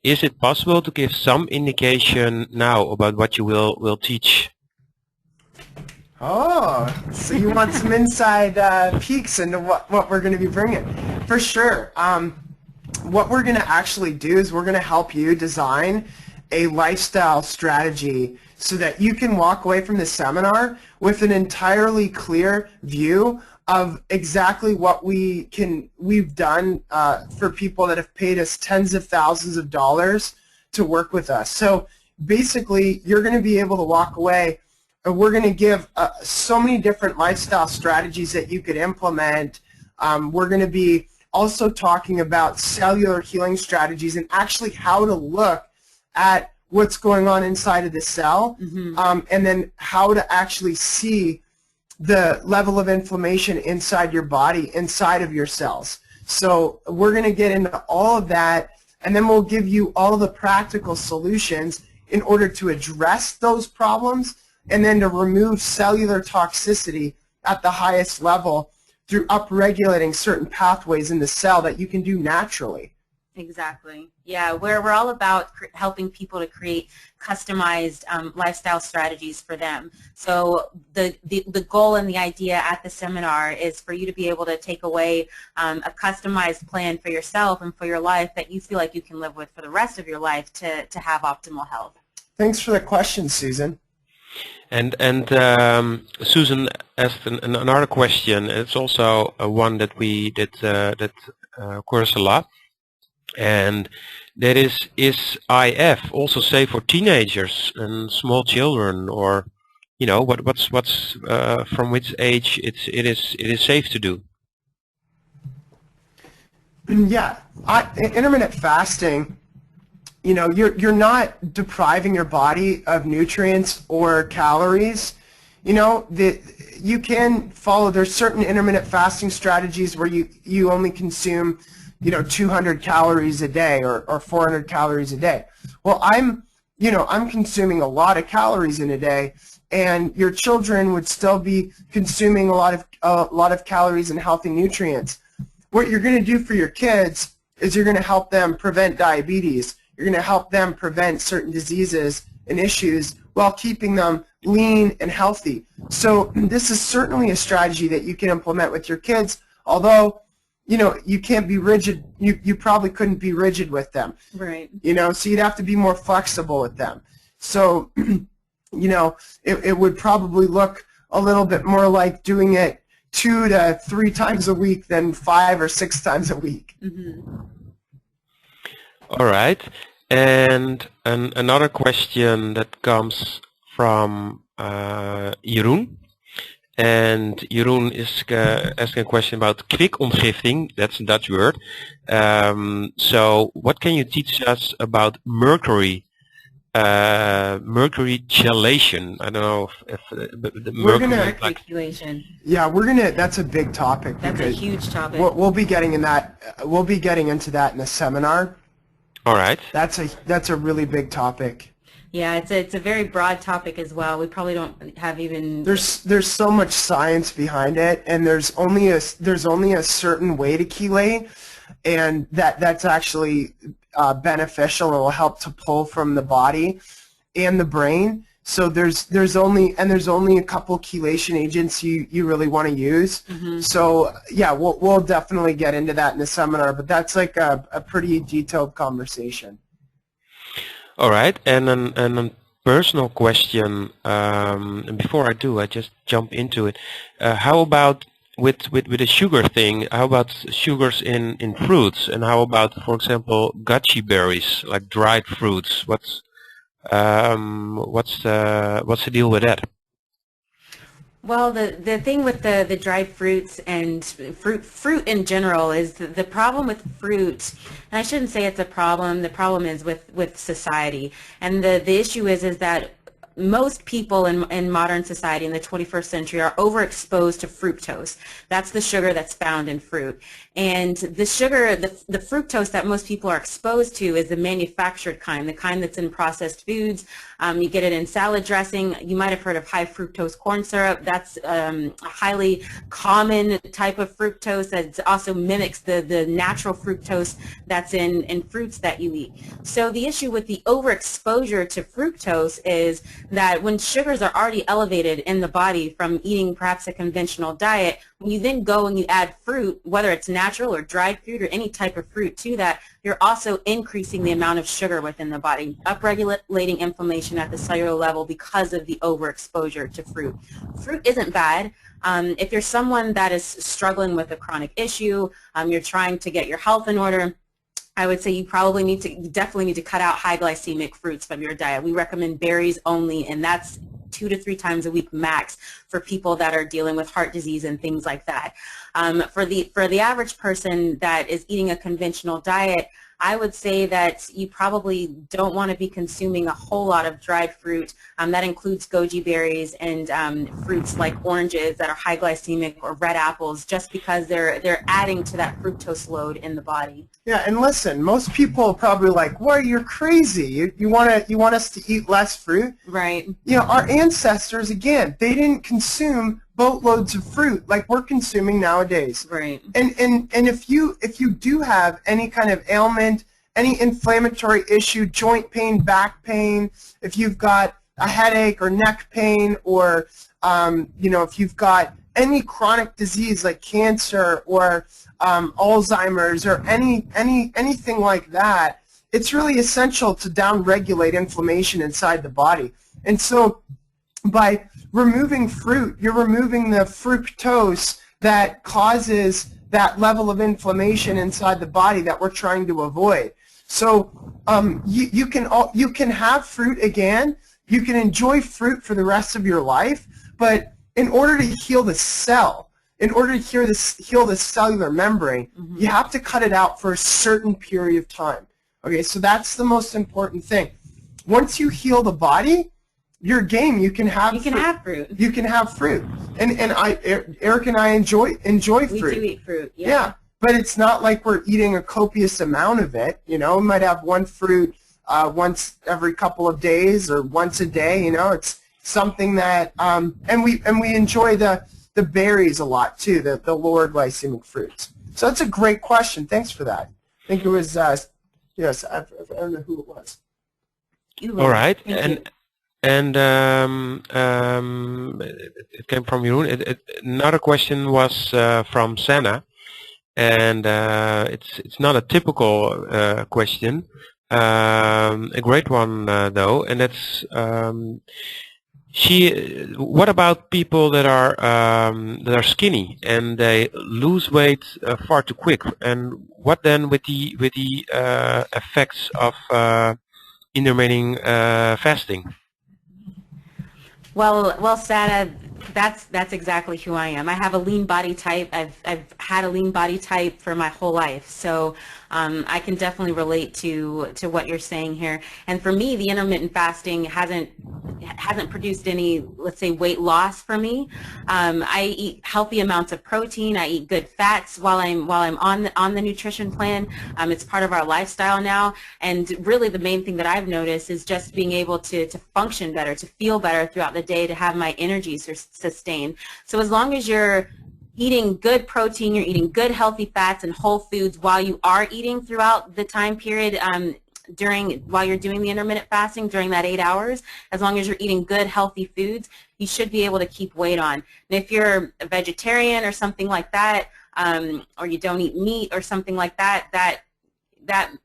[SPEAKER 1] Is it possible to give some indication now about what you will teach?
[SPEAKER 2] Oh, so you want some inside peeks into what we're going to be bringing? For sure. What we're going to actually do is we're going to help you design a lifestyle strategy so that you can walk away from the seminar with an entirely clear view of exactly what we've done for people that have paid us tens of thousands of dollars to work with us. So basically, you're going to be able to walk away, and we're going to give so many different lifestyle strategies that you could implement. We're going to be also talking about cellular healing strategies and actually how to look at what's going on inside of the cell, and then how to actually see the level of inflammation inside your body, inside of your cells. So we're going to get into all of that, and then we'll give you all the practical solutions in order to address those problems and then to remove cellular toxicity at the highest level through upregulating certain pathways in the cell that you can do naturally.
[SPEAKER 3] Exactly. Yeah, we're all about helping people to create customized lifestyle strategies for them. So the goal and the idea at the seminar is for you to be able to take away a customized plan for yourself and for your life that you feel like you can live with for the rest of your life to have optimal health.
[SPEAKER 2] Thanks for the question, Susan.
[SPEAKER 1] And Susan asked another question. It's also one that we that occurs a lot, and that is IF also safe for teenagers and small children, or what's from which age it is safe to do?
[SPEAKER 2] Yeah, intermittent fasting, you're not depriving your body of nutrients or calories. You can follow, there's certain intermittent fasting strategies where you only consume 200 calories a day or 400 calories a day. Well, I'm consuming a lot of calories in a day, and your children would still be consuming a lot of calories and healthy nutrients. What you're going to do for your kids is you're going to help them prevent diabetes. You're going to help them prevent certain diseases and issues while keeping them lean and healthy. So this is certainly a strategy that you can implement with your kids, although you can't be rigid. You probably couldn't be rigid with them.
[SPEAKER 3] Right.
[SPEAKER 2] So you'd have to be more flexible with them. So it would probably look a little bit more like doing it 2 to 3 times a week than 5 or 6 times a week.
[SPEAKER 3] Mm-hmm.
[SPEAKER 1] All right. And another question that comes from Jeroen. And Jeroen is asking a question about kwikontgifting. That's a Dutch word. So what can you teach us about mercury chelation? I don't know if the mercury
[SPEAKER 3] Mercury chelation.
[SPEAKER 2] Yeah, that's a big topic.
[SPEAKER 3] That's a huge topic.
[SPEAKER 2] We'll be getting into that in the seminar.
[SPEAKER 1] All right.
[SPEAKER 2] That's a really big topic.
[SPEAKER 3] Yeah, it's a very broad topic as well. We probably don't have even.
[SPEAKER 2] There's so much science behind it, and there's only a certain way to chelate, and that's actually beneficial and will help to pull from the body and the brain. So there's only a couple chelation agents you really want to use. Mm-hmm. So yeah, we'll definitely get into that in the seminar, but that's like a pretty detailed conversation.
[SPEAKER 1] All right, and a personal question. And before I do, I just jump into it. How about with the sugar thing? How about sugars in fruits? And how about, for example, goji berries, like dried fruits? What's the deal with that?
[SPEAKER 3] Well, the thing with the dried fruits and fruit in general is the problem with fruit, and I shouldn't say it's a problem. The problem is with society, and the issue is that most people in modern society in the 21st century are overexposed to fructose. That's the sugar that's found in fruit. And the sugar, the fructose that most people are exposed to is the manufactured kind, the kind that's in processed foods. You get it in salad dressing. You might have heard of high fructose corn syrup. That's a highly common type of fructose that also mimics the natural fructose that's in fruits that you eat. So the issue with the overexposure to fructose is that when sugars are already elevated in the body from eating perhaps a conventional diet, when you then go and you add fruit, whether it's natural or dried fruit or any type of fruit to that, you're also increasing the amount of sugar within the body, upregulating inflammation at the cellular level because of the overexposure to fruit. Fruit isn't bad. If you're someone that is struggling with a chronic issue, you're trying to get your health in order, I would say you definitely need to cut out high glycemic fruits from your diet. We recommend berries only, and that's 2 to 3 times a week max for people that are dealing with heart disease and things like that. For the average person that is eating a conventional diet, I would say that you probably don't want to be consuming a whole lot of dried fruit. That includes goji berries and fruits like oranges that are high glycemic, or red apples, just because they're adding to that fructose load in the body.
[SPEAKER 2] Yeah, and listen, most people are probably like, "Well, you're crazy. You want us to eat less fruit?"
[SPEAKER 3] Right.
[SPEAKER 2] Our ancestors, again, they didn't consume boatloads of fruit like we're consuming nowadays.
[SPEAKER 3] Right.
[SPEAKER 2] And if you do have any kind of ailment, any inflammatory issue, joint pain, back pain, if you've got a headache or neck pain, or if you've got any chronic disease like cancer or Alzheimer's or anything like that, it's really essential to downregulate inflammation inside the body. And so by removing fruit, you're removing the fructose that causes that level of inflammation inside the body that we're trying to avoid. So you can have fruit again. You can enjoy fruit for the rest of your life, but in order to heal the cell, in order to heal the cellular membrane, you have to cut it out for a certain period of time. Okay, so that's the most important thing. Once you heal the body, you're game. You can have
[SPEAKER 3] fruit.
[SPEAKER 2] You can have fruit. And Eric and I enjoy fruit.
[SPEAKER 3] We do eat fruit.
[SPEAKER 2] Yeah, but it's not like we're eating a copious amount of it. You know, we might have one fruit once every couple of days or once a day. You know, it's something that and we enjoy the berries a lot too, the lower glycemic fruits. So that's a great question. Thanks for that. I think it was yes, I don't know who it was.
[SPEAKER 1] All right, and it came from Jeroen. Another question was from Sana, and it's not a typical question, a great one though, and that's what about people that are skinny and they lose weight far too quick, and what then with the effects of intermittent fasting?
[SPEAKER 3] Well, Sada, that's exactly who I am. I have a lean body type. I've had a lean body type for my whole life, so I can definitely relate to what you're saying here. And for me, the intermittent fasting hasn't produced any, let's say, weight loss for me. I eat healthy amounts of protein. I eat good fats while I'm on the nutrition plan. It's part of our lifestyle now. And really, the main thing that I've noticed is just being able to function better, to feel better throughout the day, to have my energy sustained. So as long as you're eating good protein, you're eating good healthy fats and whole foods while you are eating throughout the time period while you're doing the intermittent fasting during that 8 hours, as long as you're eating good healthy foods, you should be able to keep weight on. And if you're a vegetarian or something like that, or you don't eat meat or something like that, that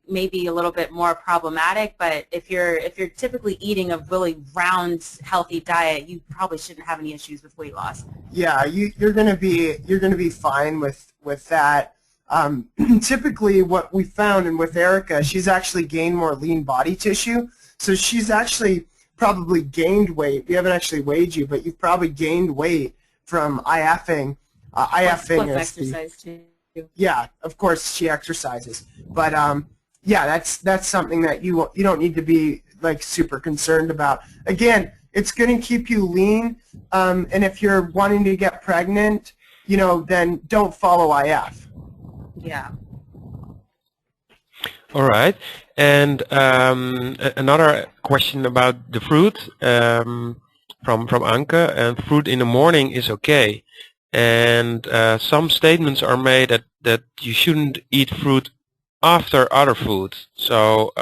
[SPEAKER 3] may be a little bit more problematic. But if you're typically eating a really round, healthy diet, you probably shouldn't have any issues with weight loss.
[SPEAKER 2] Yeah, you're gonna be fine with that. Typically, what we found, and with Erica, she's actually gained more lean body tissue, so she's actually probably gained weight. We haven't actually weighed you, but you've probably gained weight from IFing. IFing is
[SPEAKER 3] exercise too.
[SPEAKER 2] Yeah, of course she exercises, but yeah, that's something that you don't need to be like super concerned about. Again, it's going to keep you lean, and if you're wanting to get pregnant, you know, then don't follow IF.
[SPEAKER 3] Yeah.
[SPEAKER 1] All right, and another question about the fruit from Anke. And fruit in the morning is okay. And some statements are made that you shouldn't eat fruit after other foods. So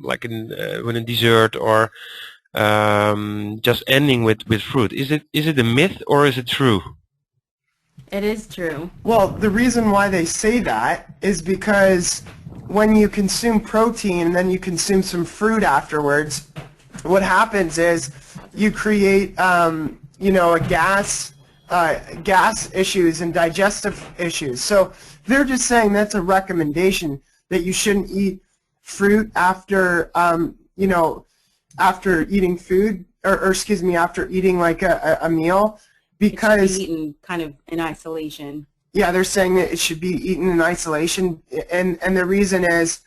[SPEAKER 1] like with a dessert, or just ending with fruit. Is it a myth or is it true?
[SPEAKER 3] It is true.
[SPEAKER 2] Well, the reason why they say that is because when you consume protein and then you consume some fruit afterwards, what happens is you create you know, a gas issues and digestive issues. So they're just saying that's a recommendation, that you shouldn't eat fruit after, you know, after eating food, or excuse me, after eating like a meal, because
[SPEAKER 3] it should be eaten kind of in isolation.
[SPEAKER 2] Yeah, they're saying that it should be eaten in isolation, and the reason is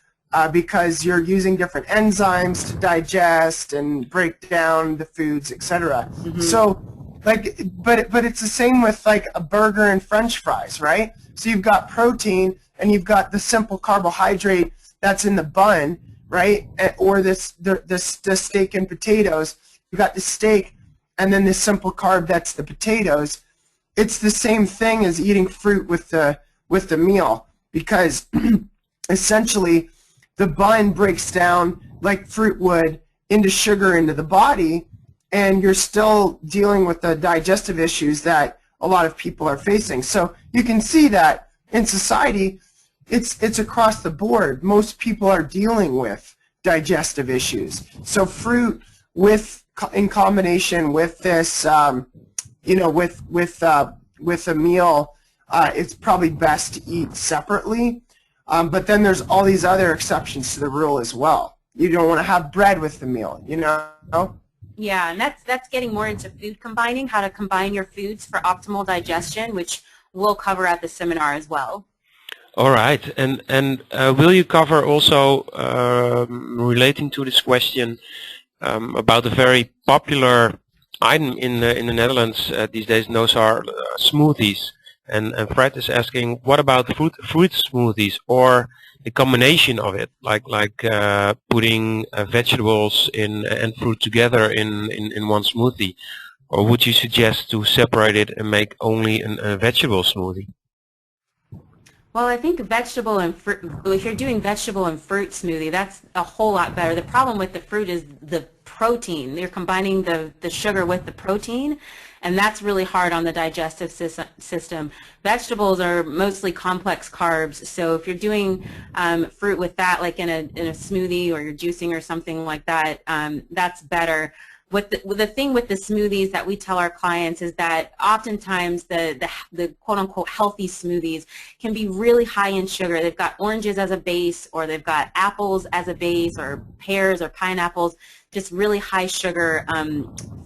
[SPEAKER 2] because you're using different enzymes to digest and break down the foods, etc. So. Like, but it's the same with like a burger and French fries, right? So you've got protein and you've got the simple carbohydrate that's in the bun, right? Or the steak and potatoes. You've got the steak and then the simple carb that's the potatoes. It's the same thing as eating fruit with the meal, because essentially the bun breaks down like fruit would into sugar into the body, and you're still dealing with the digestive issues that a lot of people are facing. So you can see that in society, it's across the board. Most people are dealing with digestive issues. So fruit in combination with this, you know, with a meal, it's probably best to eat separately. But then there's all these other exceptions to the rule as well. You don't want to have bread with the meal, you know?
[SPEAKER 3] Yeah, and that's getting more into food combining, how to combine your foods for optimal digestion, which we'll cover at the seminar as well.
[SPEAKER 1] All right, and will you cover also relating to this question about the very popular item in the Netherlands these days? Those are smoothies, and Fred is asking, what about fruit smoothies or the combination of it, like putting vegetables and fruit together in one smoothie, or would you suggest to separate it and make only a vegetable smoothie?
[SPEAKER 3] Well, I think vegetable and fruit, if you're doing vegetable and fruit smoothie, that's a whole lot better. The problem with the fruit is the protein. You're combining the sugar with the protein, and that's really hard on the digestive system. Vegetables are mostly complex carbs, so if you're doing fruit with that, like in a smoothie or you're juicing or something like that, that's better. The thing with the smoothies that we tell our clients is that oftentimes the quote-unquote healthy smoothies can be really high in sugar. They've got oranges as a base, or they've got apples as a base, or pears or pineapples, just really high sugar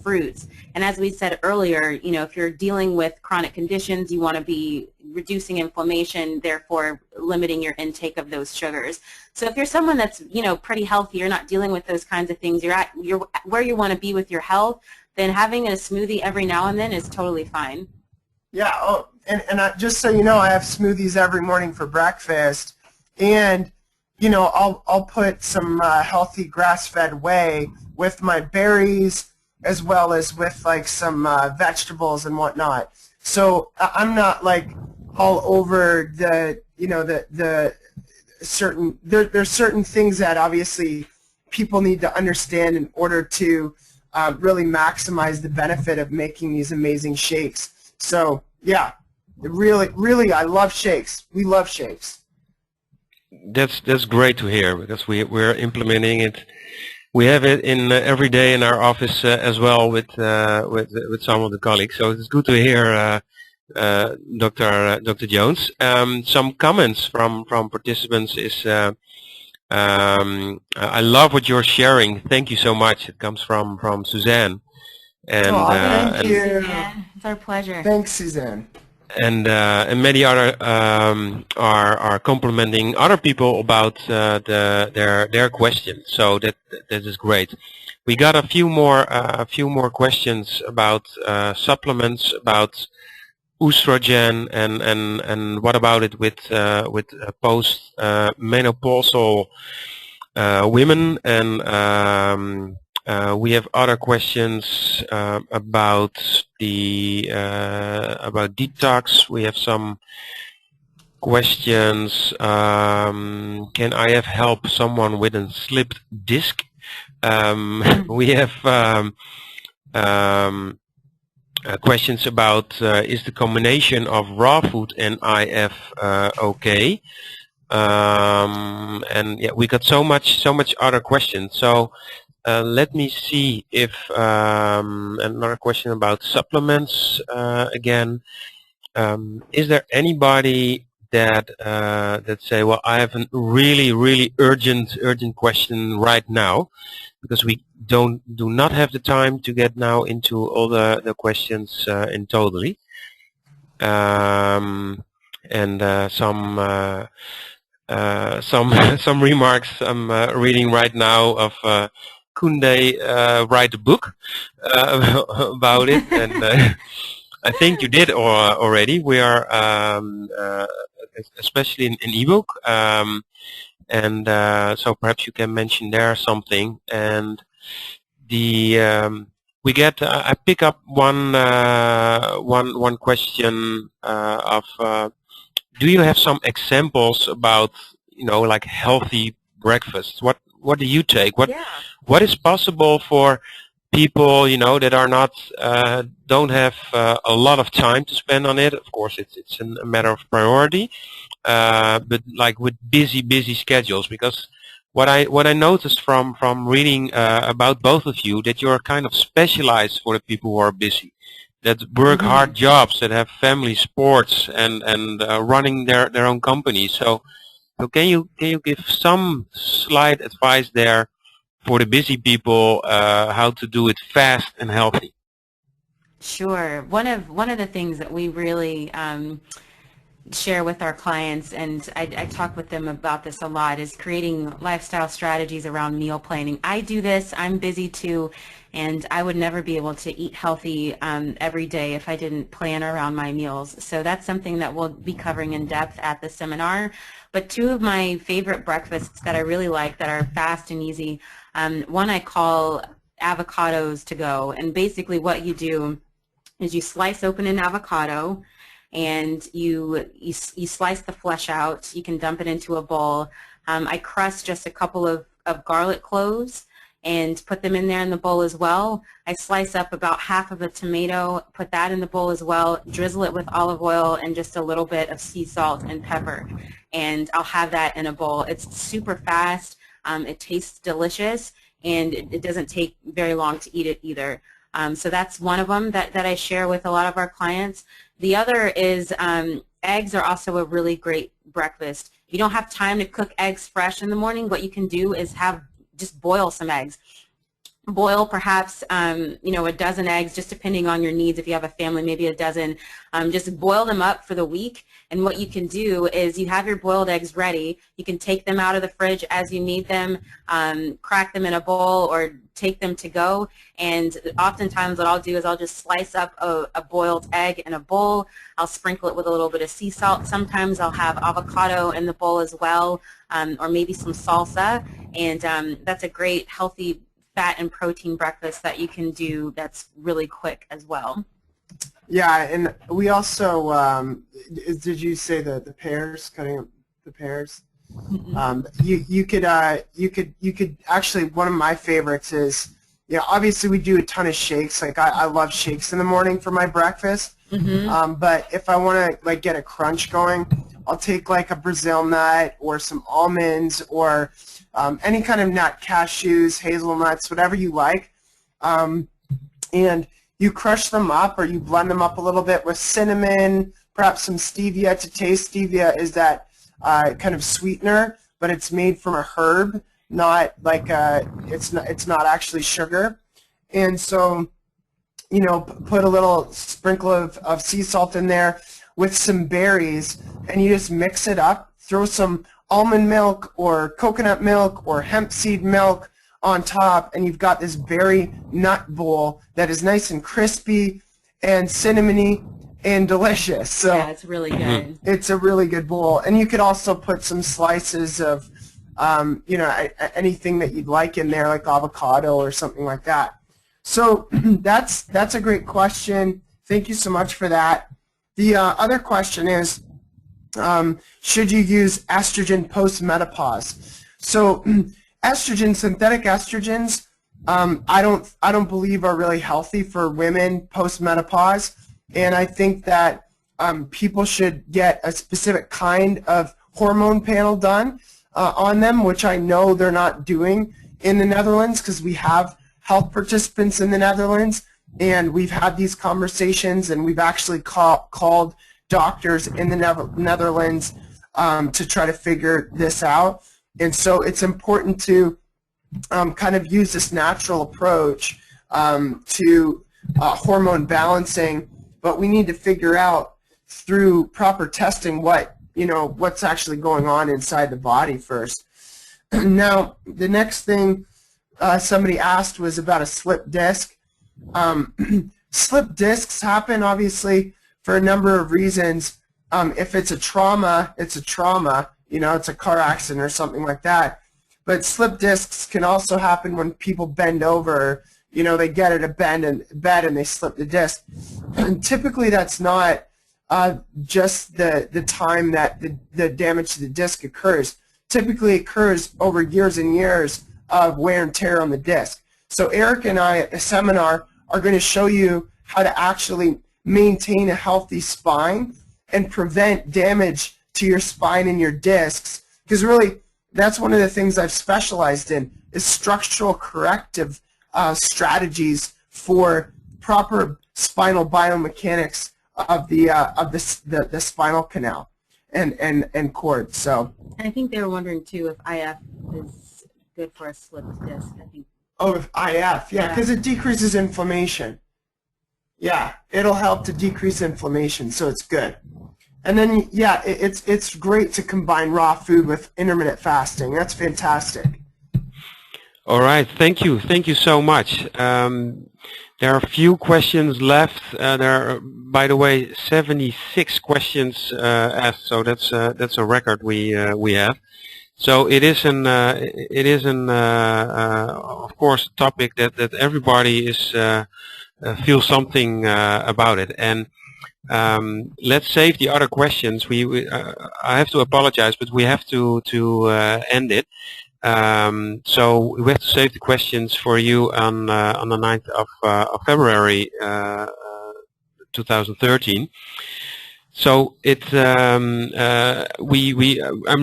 [SPEAKER 3] fruits. And as we said earlier, you know, if you're dealing with chronic conditions, you want to be reducing inflammation, therefore limiting your intake of those sugars. So if you're someone that's, you know, pretty healthy, you're not dealing with those kinds of things, you're where you want to be with your health, then having a smoothie every now and then is totally fine.
[SPEAKER 2] Yeah, oh, and just so you know, I have smoothies every morning for breakfast, and you know, I'll put some healthy grass-fed whey with my berries, as well as with like some vegetables and whatnot. So I'm not like all over the, you know, the certain, there's certain things that obviously people need to understand in order to really maximize the benefit of making these amazing shakes. So yeah, really, I love shakes. We love shakes.
[SPEAKER 1] That's great to hear, because we're implementing it. We have it in every day in our office as well with some of the colleagues. So it's good to hear, Dr. Jones. Some comments from participants is, I love what you're sharing. Thank you so much. It comes from Suzanne. And,
[SPEAKER 2] thank you.
[SPEAKER 3] Suzanne. It's our pleasure.
[SPEAKER 2] Thanks, Suzanne.
[SPEAKER 1] And many other are complimenting other people about their questions. So that is great. We got a few more questions about supplements, about estrogen, and what about it with post menopausal women, and we have other questions about about detox. We have some questions. Can I have help someone with a slipped disc? We have questions about is the combination of raw food and IF okay? And yeah, we got so much other questions. So. Let me see if another question about supplements again. Is there anybody that say, well, I have a really urgent question right now, because we do not have the time to get now into all the questions in totally. And some remarks I'm reading right now of. Kunde write a book about it, and I think you did already. We are especially in ebook, and so perhaps you can mention there something. And the we get I pick up one question of do you have some examples about, you know, like healthy breakfasts? What do you take? What is possible for people, you know, that are not don't have a lot of time to spend on it? Of course, it's a matter of priority, but like with busy schedules, because what I noticed from reading about both of you, that you're kind of specialized for the people who are busy, that work hard jobs, that have family, sports, and running their own company. So can you give some slight advice there for the busy people, how to do it fast and healthy?
[SPEAKER 3] Sure. One of the things that we really share with our clients, and I talk with them about this a lot, is creating lifestyle strategies around meal planning. I do this. I'm busy too, and I would never be able to eat healthy every day if I didn't plan around my meals. So that's something that we'll be covering in depth at the seminar. But two of my favorite breakfasts that I really like that are fast and easy, one I call avocados to go. And basically what you do is you slice open an avocado, and you slice the flesh out. You can dump it into a bowl. I crust just a couple of garlic cloves and put them in there in the bowl as well. I slice up about half of a tomato, put that in the bowl as well, drizzle it with olive oil and just a little bit of sea salt and pepper, and I'll have that in a bowl. It's super fast. It tastes delicious, and it doesn't take very long to eat it either. So that's one of them that I share with a lot of our clients. The other is eggs are also a really great breakfast. If you don't have time to cook eggs fresh in the morning, what you can do is just boil some eggs. Boil perhaps, a dozen eggs, just depending on your needs. If you have a family, maybe a dozen. Just boil them up for the week. And what you can do is you have your boiled eggs ready. You can take them out of the fridge as you need them, crack them in a bowl, or take them to go. And oftentimes what I'll do is I'll just slice up a boiled egg in a bowl. I'll sprinkle it with a little bit of sea salt. Sometimes I'll have avocado in the bowl as well, or maybe some salsa. And that's a great healthy fat and protein breakfast that you can do that's really quick as well.
[SPEAKER 2] Yeah, and we also, did you say the pears, cutting up the pears? You could actually, one of my favorites is, obviously we do a ton of shakes. Like I love shakes in the morning for my breakfast. But if I want to get a crunch going, I'll take like a Brazil nut or some almonds or any kind of nut, cashews, hazelnuts, whatever you like, and you crush them up or you blend them up a little bit with cinnamon, perhaps some stevia to taste. Stevia is that kind of sweetener, but it's made from a herb, not like it's not actually sugar. And so, put a little sprinkle of sea salt in there with some berries, and you just mix it up. Throw some almond milk or coconut milk or hemp seed milk on top, and you've got this berry nut bowl that is nice and crispy and cinnamony and delicious. So
[SPEAKER 3] yeah, it's really good.
[SPEAKER 2] It's a really good bowl. And you could also put some slices of anything that you'd like in there, like avocado or something like that. So that's a great question. Thank you so much for that. The other question is, should you use estrogen post-menopause? So estrogen, synthetic estrogens, I don't believe are really healthy for women post-menopause, and I think that people should get a specific kind of hormone panel done on them, which I know they're not doing in the Netherlands, because we have health participants in the Netherlands, and we've had these conversations, and we've actually called doctors in the Netherlands to try to figure this out. And so it's important to kind of use this natural approach to hormone balancing, but we need to figure out through proper testing what's actually going on inside the body first. Now, the next thing somebody asked was about a slip disc. Slip discs happen, obviously, for a number of reasons. If it's a trauma, it's a trauma. It's a car accident or something like that. But slip discs can also happen when people bend over. They get at a bed and they slip the disc. And typically that's not just the time that the damage to the disc occurs. Typically it occurs over years and years of wear and tear on the disc. So Eric and I at the seminar are going to show you how to actually maintain a healthy spine and prevent damage to your spine and your discs, because really That's one of the things I've specialized in, is structural corrective strategies for proper spinal biomechanics of the spinal canal and cord. So.
[SPEAKER 3] And I think they were wondering too if IF is good for a slipped disc. I think.
[SPEAKER 2] Oh, if IF, yeah, because it decreases inflammation. Yeah, it'll help to decrease inflammation, so it's good. And then, yeah, it's great to combine raw food with intermittent fasting. That's fantastic.
[SPEAKER 1] All right, thank you so much. There are a few questions left. There are, by the way, 76 questions asked, so that's a record we have. So it is of course a topic that everybody is feels something about it. And let's save the other questions. I have to apologize, but we have to end it. So we have to save the questions for you on the 9th of February 2013. So I'm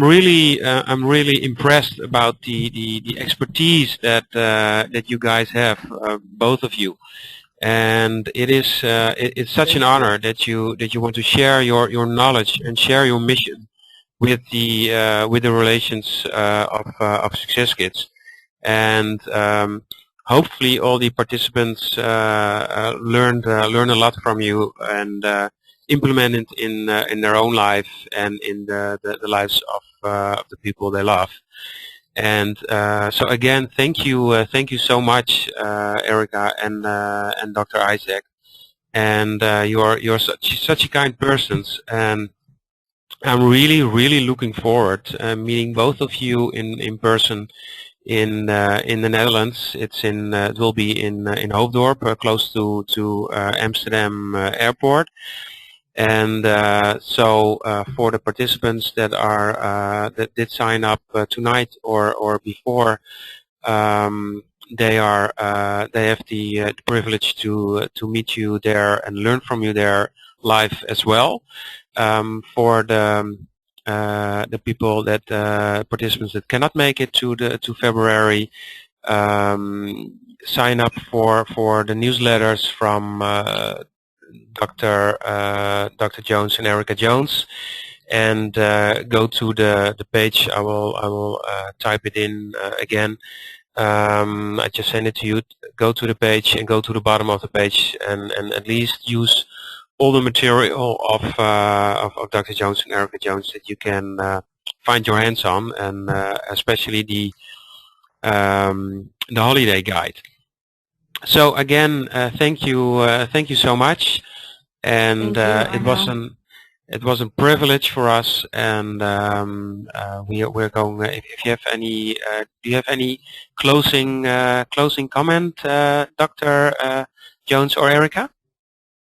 [SPEAKER 1] really impressed about the expertise that you guys have, both of you, and it's such an honor that you want to share your knowledge and share your mission with the relations of Success Kids, and hopefully all the participants learn a lot from you and implement it in their own life and in the lives of the people they love. And so again, thank you so much, Erica and Dr. Isaac. And you're such a kind person, and I'm really looking forward meeting both of you in person in the Netherlands. It will be in Hoofddorp, close to Amsterdam Airport. And so for the participants that that did sign up tonight or before, they have the privilege to meet you there and learn from you there live as well. For the people that participants that cannot make it to February, sign up for the newsletters from Dr. Jones and Erica Jones, and go to the page. I will type it in again. I just send it to you. Go to the page and go to the bottom of the page, and at least use all the material of Dr. Jones and Erica Jones that you can find your hands on, and especially the holiday guide. So again, thank you so much, and it was a privilege for us. And we're going. If you have any, do you have any closing comment, Dr. Jones or Erica?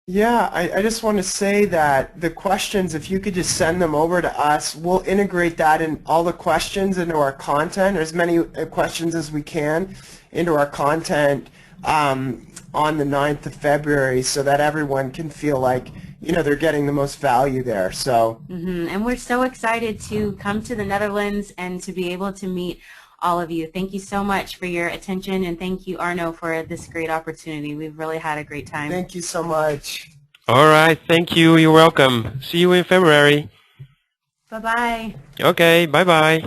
[SPEAKER 2] Yeah, I just want to say that the questions, if you could just send them over to us, we'll integrate that in all the questions into our content, or as many questions as we can into our content on the 9th of February, so that everyone can feel like, they're getting the most value there. So.
[SPEAKER 3] And we're so excited to come to the Netherlands and to be able to meet all of you. Thank you so much for your attention, and thank you, Arno, for this great opportunity. We've really had a great time.
[SPEAKER 2] Thank you so much.
[SPEAKER 1] All right, thank you. You're welcome. See you in February.
[SPEAKER 3] Bye-bye.
[SPEAKER 1] Okay, bye-bye.